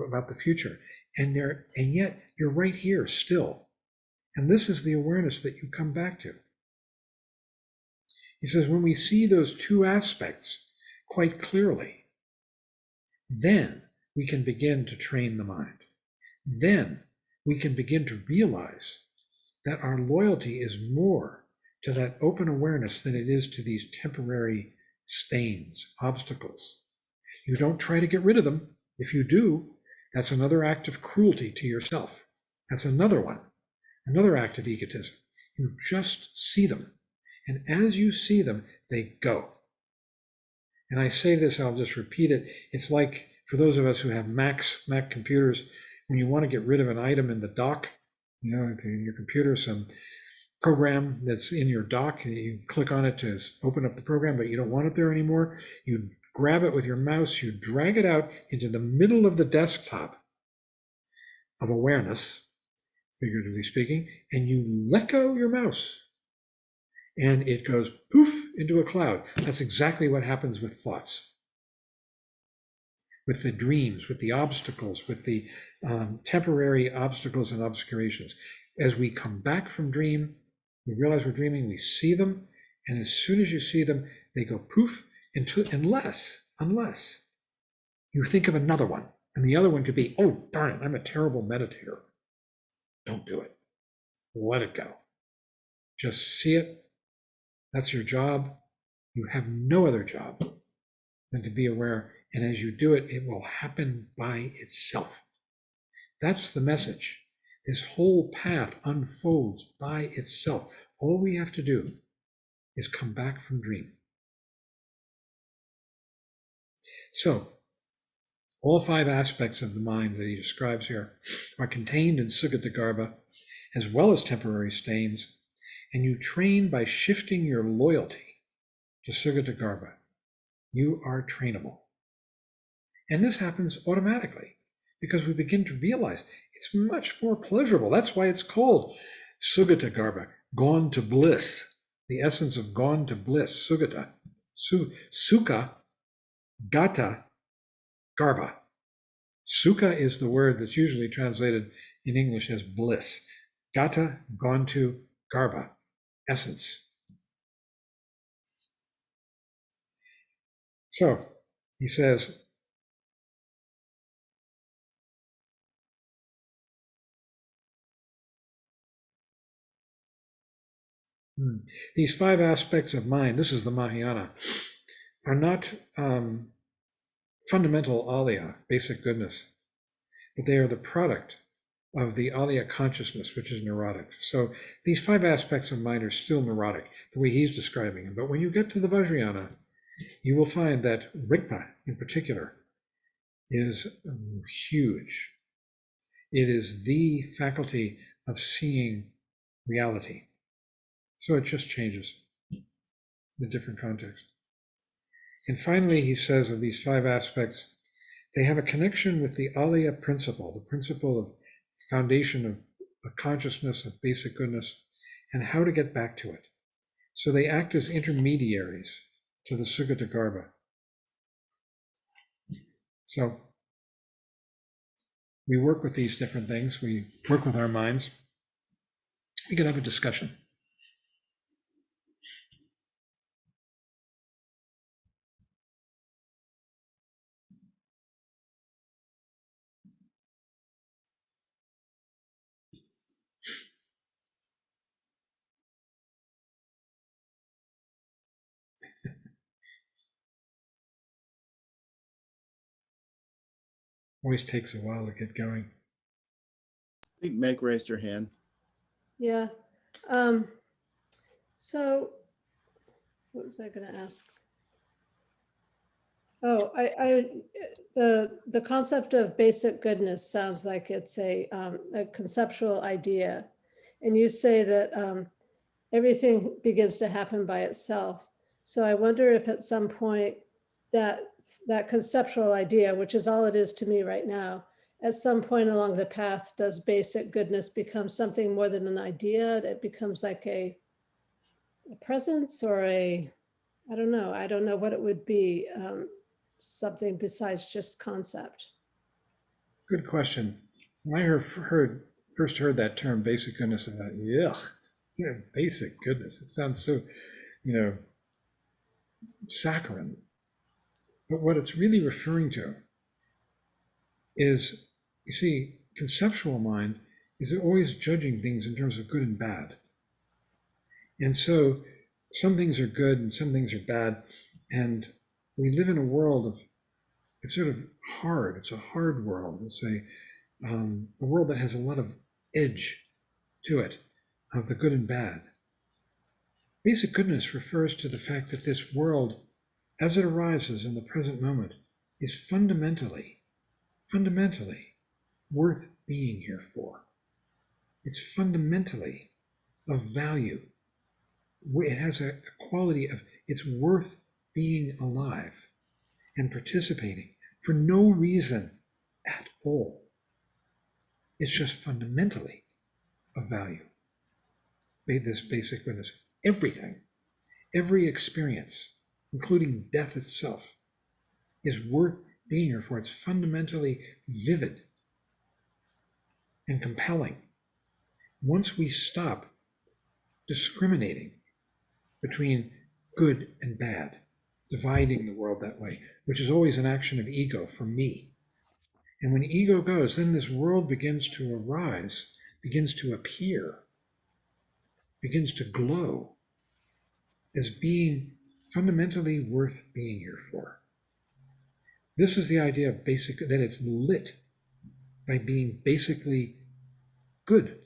about the future. And yet you're right here still. And this is the awareness that you come back to. He says, when we see those 2 aspects quite clearly, then we can begin to train the mind. Then we can begin to realize that our loyalty is more to that open awareness than it is to these temporary stains, obstacles. You don't try to get rid of them. If you do, that's another act of cruelty to yourself. That's another one, another act of egotism. You just see them. And as you see them, they go. And I say this, I'll just repeat it. It's like for those of us who have Mac computers, when you want to get rid of an item in the dock, in your computer, some program that's in your dock. You click on it to open up the program, but you don't want it there anymore. You grab it with your mouse, you drag it out into the middle of the desktop of awareness, figuratively speaking, and you let go your mouse. And it goes poof into a cloud. That's exactly what happens with thoughts, with the dreams, with the obstacles, with the temporary obstacles and obscurations. As we come back from dream, we realize we're dreaming, we see them, and as soon as you see them, they go poof, unless you think of another one. And the other one could be, oh, darn it, I'm a terrible meditator. Don't do it. Let it go. Just see it. That's your job. You have no other job than to be aware. And as you do it, it will happen by itself. That's the message. This whole path unfolds by itself. All we have to do is come back from dream. So, all 5 aspects of the mind that he describes here are contained in Sugatagarbha, as well as temporary stains, and you train by shifting your loyalty to Sugatagarbha. You are trainable. And this happens automatically because we begin to realize it's much more pleasurable. That's why it's called Sugatagarbha, gone to bliss, the essence of gone to bliss, Sugata, Sukha, Gata, Garbha. Sukha is the word that's usually translated in English as bliss. Gata, gone to, Garbha, essence. So he says, these 5 aspects of mind, this is the Mahayana, are not fundamental alaya, basic goodness, but they are the product of the alaya consciousness, which is neurotic. So these 5 aspects of mind are still neurotic, the way he's describing them. But when you get to the Vajrayana, you will find that Rigpa, in particular, is huge. It is the faculty of seeing reality. So it just changes the different context. And finally, he says of these 5 aspects, they have a connection with the alaya principle, the principle of foundation of consciousness, of basic goodness, and how to get back to it. So they act as intermediaries to the Sugatagarbha. So we work with these different things. We work with our minds. We can have a discussion. Always takes a while to get going. I think Meg raised her hand. Yeah. So what was I going to ask? Oh, the concept of basic goodness sounds like it's a conceptual idea, and you say that everything begins to happen by itself. So I wonder if at some point that conceptual idea, which is all it is to me right now, at some point along the path, does basic goodness become something more than an idea? It becomes like a presence or I don't know what it would be, something besides just concept. Good question. When I first heard that term, basic goodness, I thought, yuck, basic goodness. It sounds so, saccharine. But what it's really referring to is, you see, conceptual mind is always judging things in terms of good and bad. And so some things are good and some things are bad. And we live in a world of, it's sort of hard. It's a hard world. It's a world that has a lot of edge to it, of the good and bad. Basic goodness refers to the fact that this world, as it arises in the present moment, is fundamentally worth being here for. It's fundamentally of value. It has a quality of it's worth being alive and participating for no reason at all. It's just fundamentally of value. This basic goodness, everything, every experience, including death itself, is worth being here for. It's fundamentally vivid and compelling. Once we stop discriminating between good and bad, dividing the world that way, which is always an action of ego for me. And when ego goes, then this world begins to arise, begins to appear, begins to glow as being fundamentally worth being here for. This is the idea of basic, that it's lit by being basically good,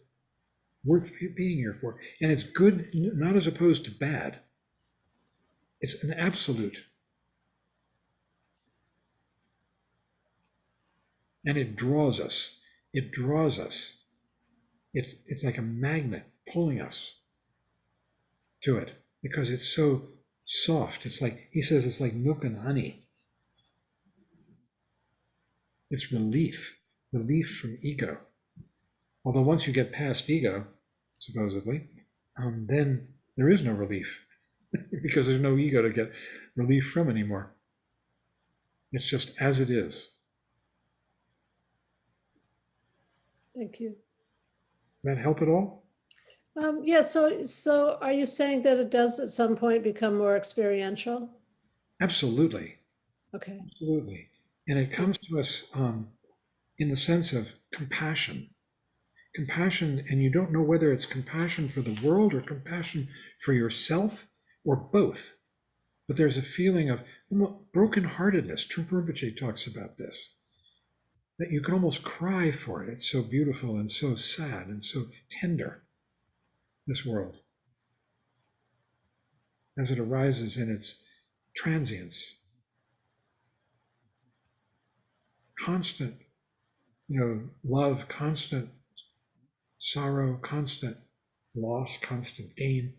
worth being here for. And it's good not as opposed to bad. It's an absolute. And it draws us. It draws us. It's like a magnet pulling us to it because it's so soft. It's like, he says, it's like milk and honey. It's relief from ego. Although once you get past ego, supposedly, then there is no relief because there's no ego to get relief from anymore. It's just as it is. Thank you. Does that help at all? Yeah, so are you saying that it does at some point become more experiential? Absolutely. Okay. Absolutely. And it comes to us in the sense of compassion. Compassion, and you don't know whether it's compassion for the world or compassion for yourself or both. But there's a feeling of brokenheartedness. Trungpa Rinpoche talks about this, that you can almost cry for it. It's so beautiful and so sad and so tender, this world, as it arises in its transience. Constant, love, constant sorrow, constant loss, constant gain.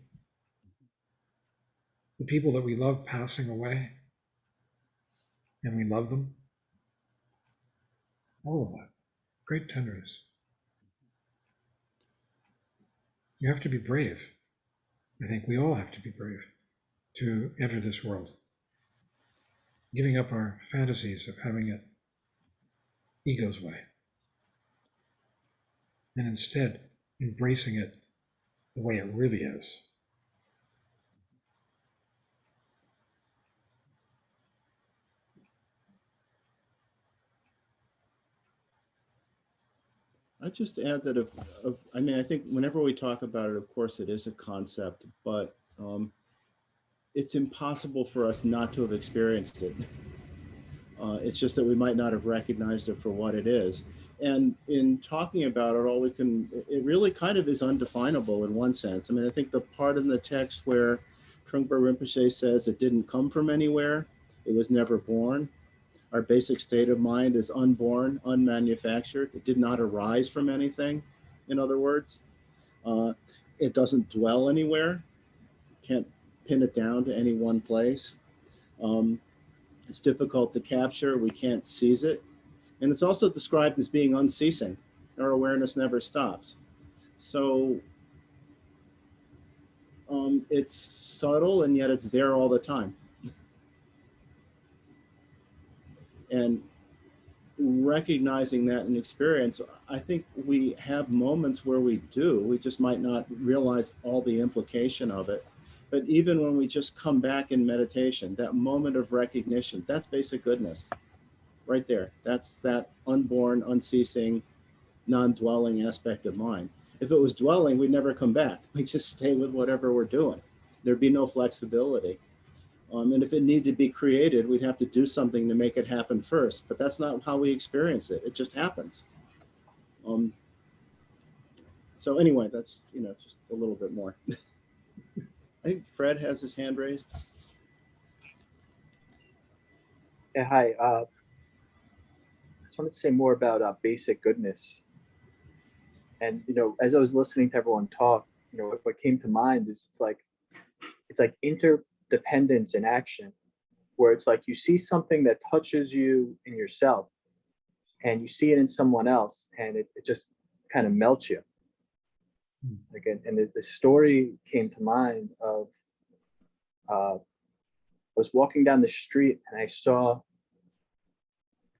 The people that we love passing away, and we love them. All of that. Great tenderness. You have to be brave. I think we all have to be brave to enter this world. Giving up our fantasies of having it ego's way. And instead embracing it the way it really is. I just add that I think whenever we talk about it, of course, it is a concept, but it's impossible for us not to have experienced it. It's just that we might not have recognized it for what it is. And in talking about it, it really kind of is undefinable in one sense. I mean, I think the part in the text where Trungpa Rinpoche says it didn't come from anywhere, it was never born. Our basic state of mind is unborn, unmanufactured. It did not arise from anything, in other words. It doesn't dwell anywhere. Can't pin it down to any one place. It's difficult to capture. We can't seize it. And it's also described as being unceasing. Our awareness never stops. So it's subtle, and yet it's there all the time. And recognizing that in experience, I think we have moments where we do. We just might not realize all the implication of it. But even when we just come back in meditation, that moment of recognition, that's basic goodness right there. That's that unborn, unceasing, non-dwelling aspect of mind. If it was dwelling, we'd never come back. We'd just stay with whatever we're doing. There'd be no flexibility. And if it needed to be created, we'd have to do something to make it happen first. But that's not how we experience it. It just happens. So anyway, that's, just a little bit more. I think Fred has his hand raised. Yeah, hi. I just wanted to say more about basic goodness. And, as I was listening to everyone talk, what came to mind is it's like interdependence in action, where it's like you see something that touches you in yourself and you see it in someone else, and it just kind of melts you. Like, and the story came to mind of I was walking down the street and I saw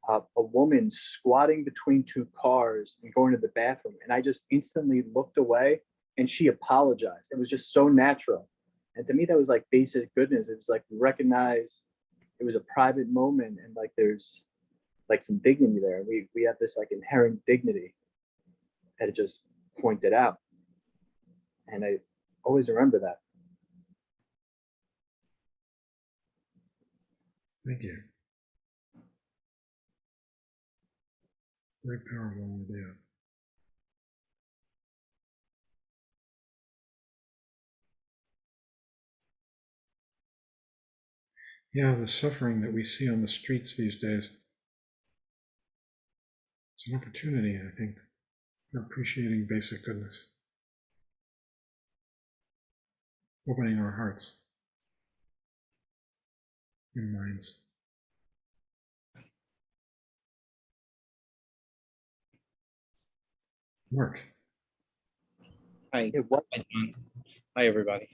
a woman squatting between two cars and going to the bathroom, and I just instantly looked away, and she apologized. It was just so natural, and to me that was like basic goodness. It was like recognize it was a private moment, and like there's like some dignity there. We have this like inherent dignity that it just pointed out, and I always remember that. Thank you. Very powerful idea. Yeah, the suffering that we see on the streets these days, it's an opportunity, I think, for appreciating basic goodness, opening our hearts and minds. Mark. Hi, Yeah, what hi, John. Hi, everybody.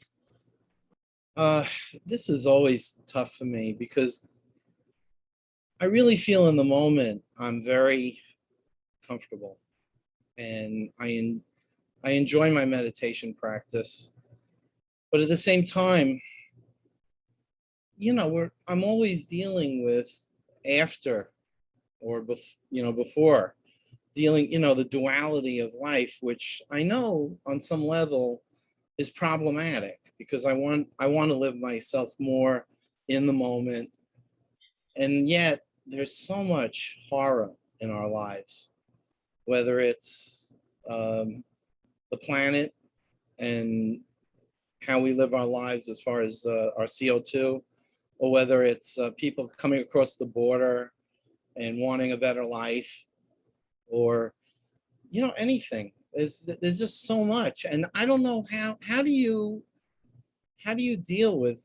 This is always tough for me because I really feel in the moment I'm very comfortable, and I enjoy my meditation practice. But at the same time, I'm always dealing with after or before dealing, the duality of life, which I know on some level is problematic because I want to live myself more in the moment. And yet there's so much horror in our lives, whether it's the planet and how we live our lives as far as our CO2, or whether it's people coming across the border and wanting a better life, or anything. There's just so much, and I don't know how do you deal with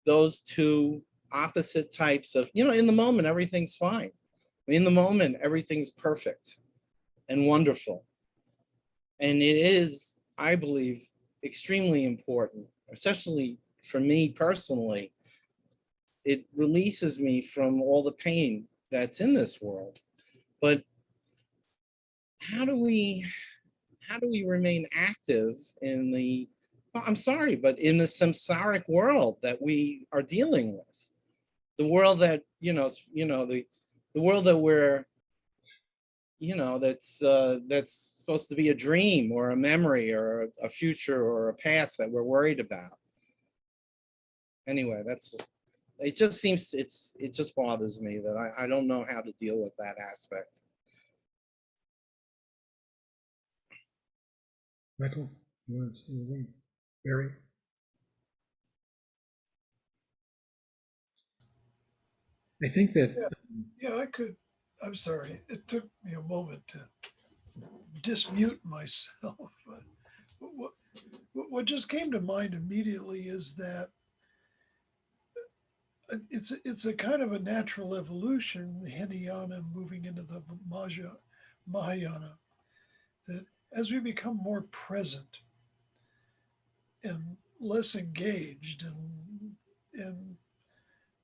those two opposite types of, in the moment everything's fine, in the moment everything's perfect and wonderful, and it is, I believe, extremely important, especially for me personally. It releases me from all the pain that's in this world. But how do we remain active in the, well, I'm sorry, but in the samsaric world that we are dealing with, the world that the world that we're, that's supposed to be a dream or a memory or a future or a past that we're worried about. Anyway, it just bothers me that I don't know how to deal with that aspect. Michael, you want to say anything? Barry? I think that Yeah, I could. I'm sorry. It took me a moment to dismute myself. But what just came to mind immediately is that it's a kind of a natural evolution, the Hinayana moving into the Mahayana, that as we become more present and less engaged and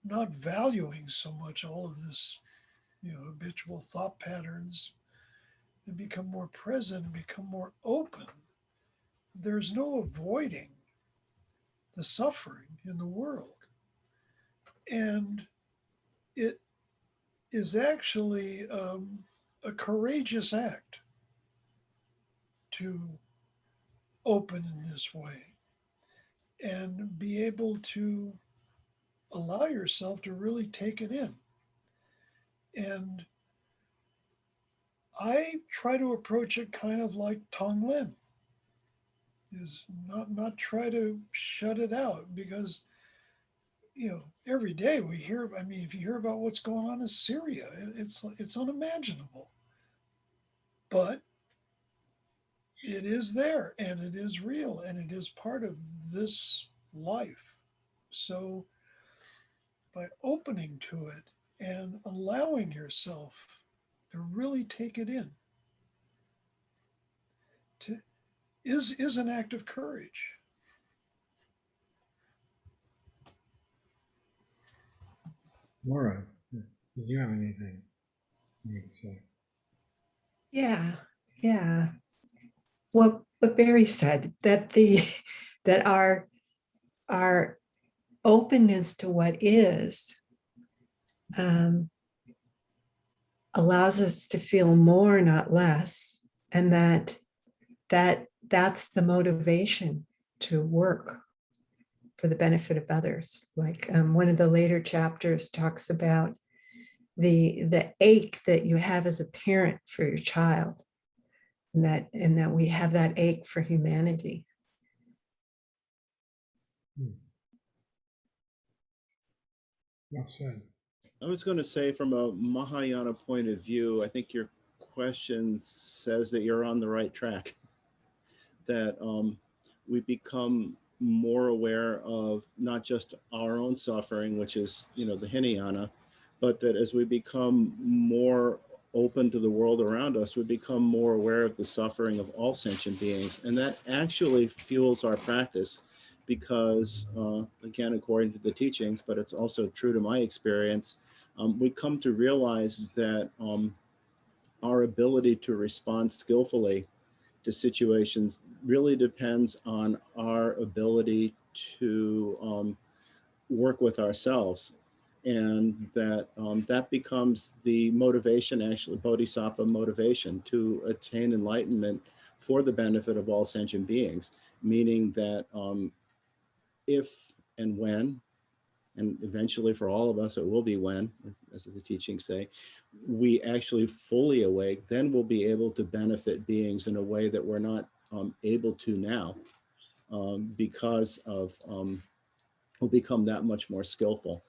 not valuing so much all of this, habitual thought patterns, and become more present and become more open, there's no avoiding the suffering in the world. And it is actually a courageous act to open in this way and be able to allow yourself to really take it in. And I try to approach it kind of like Tonglen, is not try to shut it out, because every day we hear, I mean, if you hear about what's going on in Syria, it's unimaginable. But it is there and it is real and it is part of this life. So by opening to it and allowing yourself to really take it in is an act of courage. Laura, did you have anything you would say? Yeah, yeah. What Barry said, that that our openness to what is allows us to feel more, not less, and that's the motivation to work for the benefit of others. Like one of the later chapters talks about the ache that you have as a parent for your child, and that we have that ache for humanity. Well said. I was going to say, from a Mahayana point of view, I think your question says that you're on the right track, that we become more aware of not just our own suffering, which is, the Hinayana, but that as we become more open to the world around us, we become more aware of the suffering of all sentient beings. And that actually fuels our practice because, again, according to the teachings, but it's also true to my experience, we come to realize that our ability to respond skillfully to situations really depends on our ability to work with ourselves. And that that becomes the motivation, actually, bodhisattva motivation to attain enlightenment for the benefit of all sentient beings, meaning that if and when, and eventually for all of us, it will be when, as the teachings say, we actually fully awake, then we'll be able to benefit beings in a way that we're not able to now, because of, we'll become that much more skillful.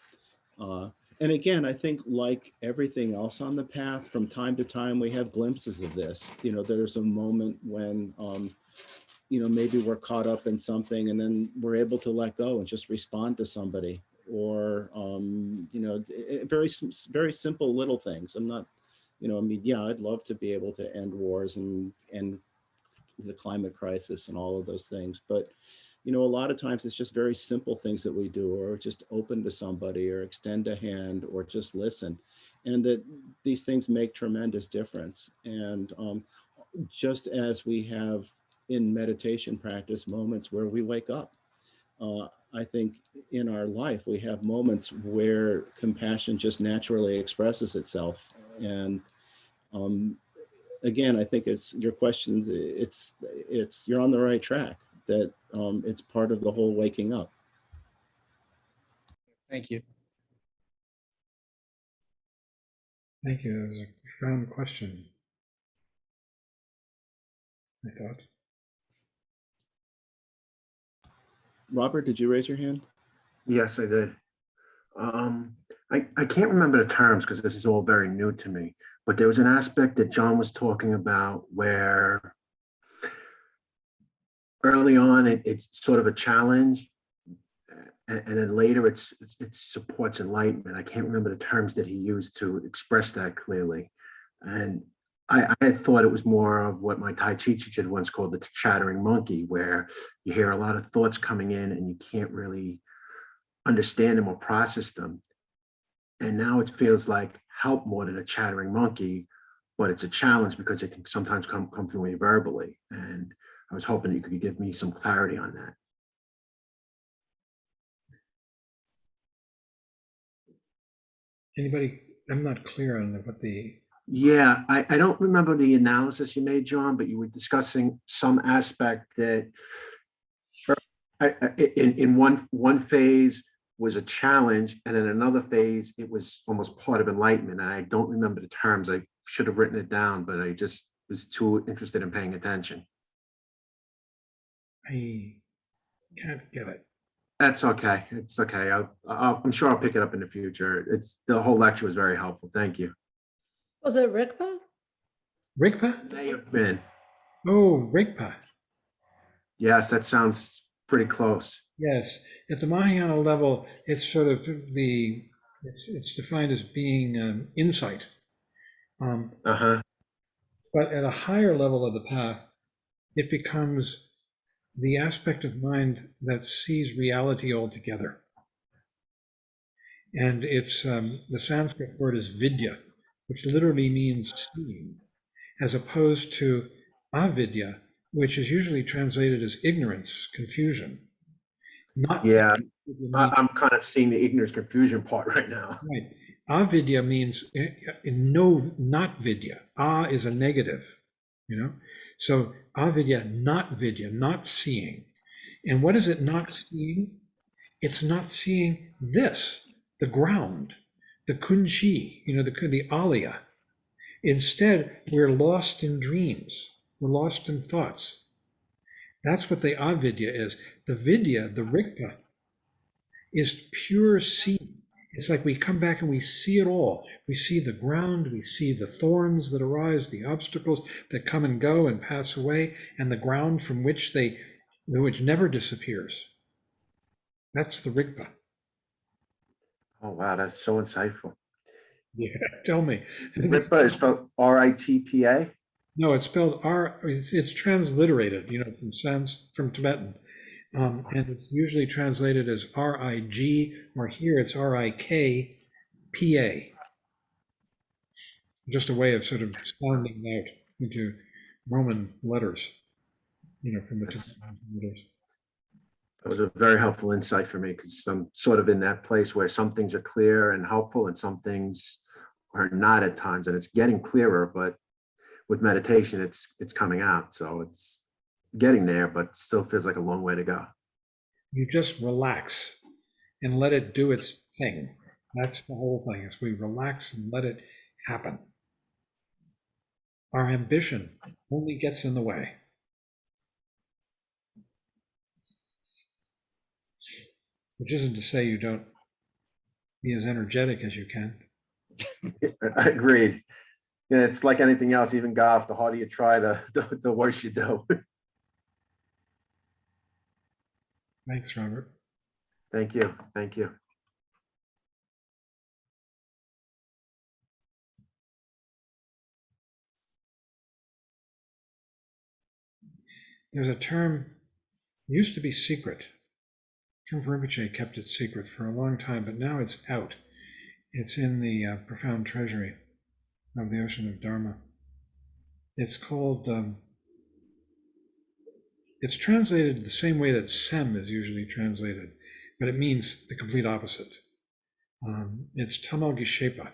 And again, I think like everything else on the path, from time to time, we have glimpses of this. There's a moment when, maybe we're caught up in something and then we're able to let go and just respond to somebody, or, very, very simple little things. I'm not, yeah, I'd love to be able to end wars and the climate crisis and all of those things. But, a lot of times it's just very simple things that we do, or just open to somebody, or extend a hand, or just listen. And that these things make tremendous difference. And just as we have in meditation practice moments where we wake up, I think in our life, we have moments where compassion just naturally expresses itself. And again, I think it's your questions, you're on the right track, that it's part of the whole waking up. Thank you. Thank you. It was a profound question, I thought. Robert, did you raise your hand? Yes, I did. I can't remember the terms because this is all very new to me, but there was an aspect that John was talking about where early on it's sort of a challenge, and then later it supports enlightenment. I can't remember the terms that he used to express that clearly. And I had thought it was more of what my Tai Chi teacher once called the chattering monkey, where you hear a lot of thoughts coming in and you can't really understand them or process them. And now it feels like help more than a chattering monkey, but it's a challenge because it can sometimes come through me verbally. And I was hoping you could give me some clarity on that. Anybody? I'm not clear on what the. Yeah, I don't remember the analysis you made, John, but you were discussing some aspect that in one phase was a challenge, and in another phase, it was almost part of enlightenment. And I don't remember the terms. I should have written it down, but I just was too interested in paying attention. I can't get it. That's okay. It's okay. I'm sure I'll pick it up in the future. The whole lecture was very helpful. Thank you. Was it Rigpa? Rigpa? May have been. Oh, Rigpa. Yes, that sounds pretty close. Yes. At the Mahayana level, it's sort of it's defined as being insight. Uh-huh. But at a higher level of the path, it becomes the aspect of mind that sees reality altogether. And it's the Sanskrit word is vidya, which literally means seeing, as opposed to avidya, which is usually translated as ignorance, confusion. Not Yeah, avidya means, I'm kind of seeing the ignorance confusion part right now. right. Avidya means no, not vidya. A is a negative, you know. So avidya, not vidya, not seeing. And what is it not seeing? It's not seeing this, the ground, the kunchi, the alaya. Instead, we're lost in dreams. We're lost in thoughts. That's what the avidya is. The vidya, the rikpa, is pure seeing. It's like we come back and we see it all. We see the ground, we see the thorns that arise, the obstacles that come and go and pass away, and the ground from which which never disappears. That's the rigpa. Oh, wow, that's so insightful. Yeah, tell me. RIPA is spelled RITPA? No, it's spelled R. It's transliterated, from Tibetan, and it's usually translated as RIG, or here it's RIKPA. Just a way of sort of sounding out into Roman letters, from the Tibetan letters. That was a very helpful insight for me because I'm sort of in that place where some things are clear and helpful and some things are not at times, and it's getting clearer, but with meditation, it's coming out. So it's getting there, but still feels like a long way to go. You just relax and let it do its thing. That's the whole thing, is we relax and let it happen. Our ambition only gets in the way. Which isn't to say you don't be as energetic as you can. Agreed. Yeah, it's like anything else, even golf, the harder you try, the worse you do. Thanks, Robert. Thank you. Thank you. There's a term, used to be secret. Trungpa Rinpoche kept it secret for a long time, but now it's out. It's in the profound treasury of the ocean of Dharma. It's called, it's translated the same way that sem is usually translated, but it means the complete opposite. It's tamalgishepa.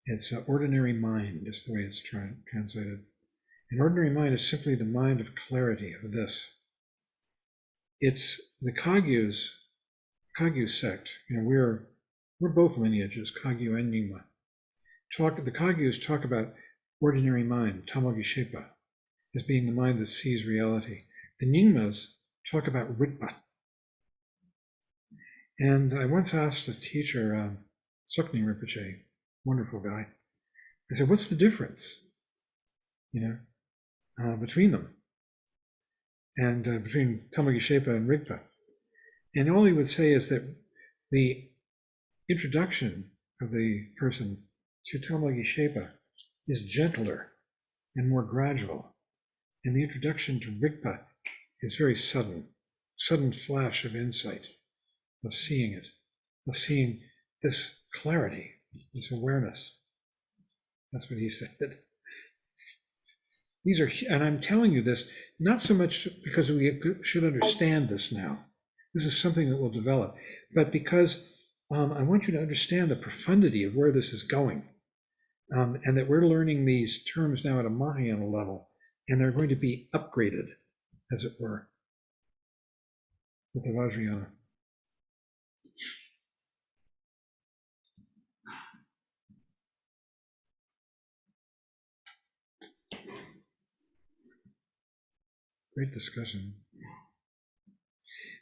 It's ordinary mind is the way it's translated. An ordinary mind is simply the mind of clarity, of this. It's the Kagyu sect. We're both lineages, Kagyu and Nyingma. The Kagyus talk about ordinary mind, tamalgishepa, as being the mind that sees reality. The Nyingmas talk about Rigpa. And I once asked a teacher, Sukni Rinpoche, wonderful guy, I said, what's the difference, between them? And between tamalgishepa and Rigpa? And all he would say is that the introduction of the person to tamalgishepa is gentler and more gradual. And the introduction to Rigpa is very sudden flash of insight, of seeing it, of seeing this clarity, this awareness. That's what he said. These are, and I'm telling you this, not so much because we should understand this now. This is something that will develop, but because I want you to understand the profundity of where this is going, and that we're learning these terms now at a Mahayana level, and they're going to be upgraded, as it were, with the Vajrayana. Great discussion.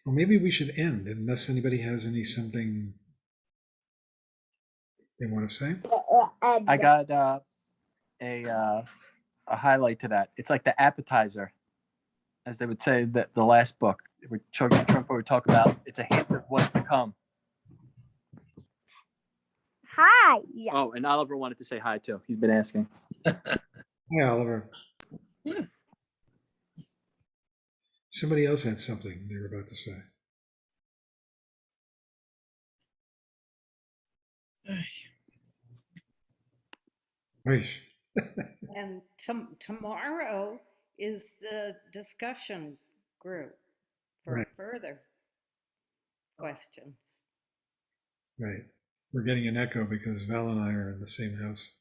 Well, maybe we should end unless anybody has something they want to say. I got a a highlight to that. It's like the appetizer, as they would say that the last book where Trump would talk about. It's a hint of what's to come. Hi. Oh, and Oliver wanted to say hi too. He's been asking. Hi, Oliver. Somebody else had something they were about to say. Right. And tomorrow is the discussion group for Right. further questions. Right. We're getting an echo because Val and I are in the same house.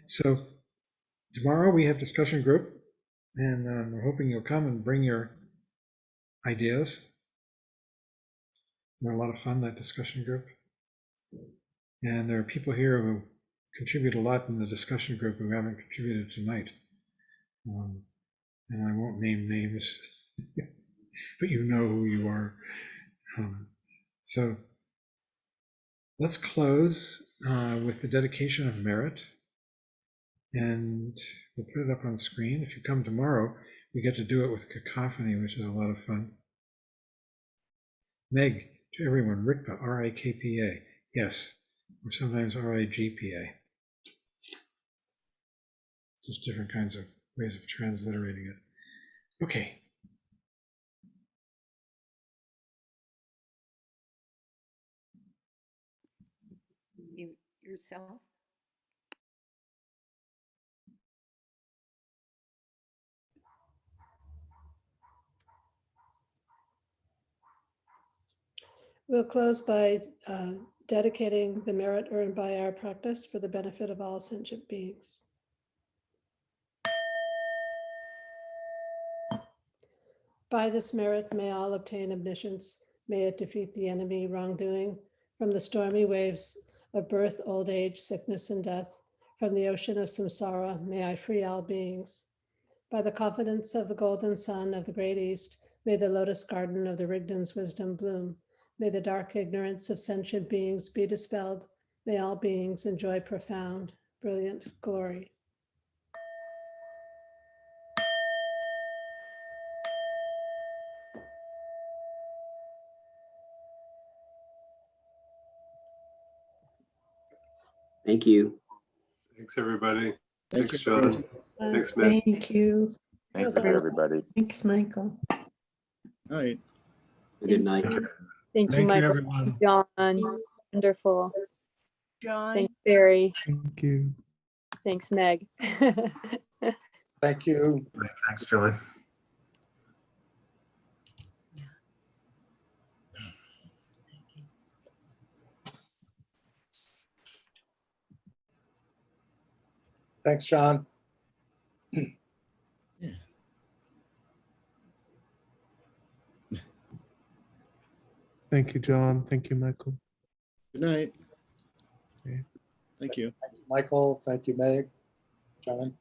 So tomorrow we have discussion group, and we're hoping you'll come and bring your ideas. They're a lot of fun, that discussion group. And there are people here who contribute a lot in the discussion group who haven't contributed tonight. And I won't name names, but you know who you are. So let's close with the dedication of merit. And we'll put it up on the screen. If you come tomorrow, we get to do it with cacophony, which is a lot of fun. Meg, to everyone, Rikpa, R-I-K-P-A, yes, or sometimes R-I-G-P-A. Just different kinds of ways of transliterating it. Okay. Yourself? We'll close by dedicating the merit earned by our practice for the benefit of all sentient beings. By this merit, may all obtain omniscience. May it defeat the enemy wrongdoing from the stormy waves of birth, old age, sickness, and death. From the ocean of samsara, may I free all beings. By the confidence of the golden sun of the great East, may the lotus garden of the Rigdon's wisdom bloom. May the dark ignorance of sentient beings be dispelled. May all beings enjoy profound, brilliant glory. Thank you. Thanks, everybody. Thank Thanks, you. John. Thanks, Meg. Thank you. Thanks, That was everybody. Thanks, Michael. All right. Good night. Thank you, Thank you, Michael. everyone. John. Wonderful. John? Thanks, Barry. Thank you. Thanks, Meg. Thank you. Thanks, John. Thanks, John. Thank you, John. Thank you, Michael. Good night. Okay. Thank you. Michael, thank you, Meg, John.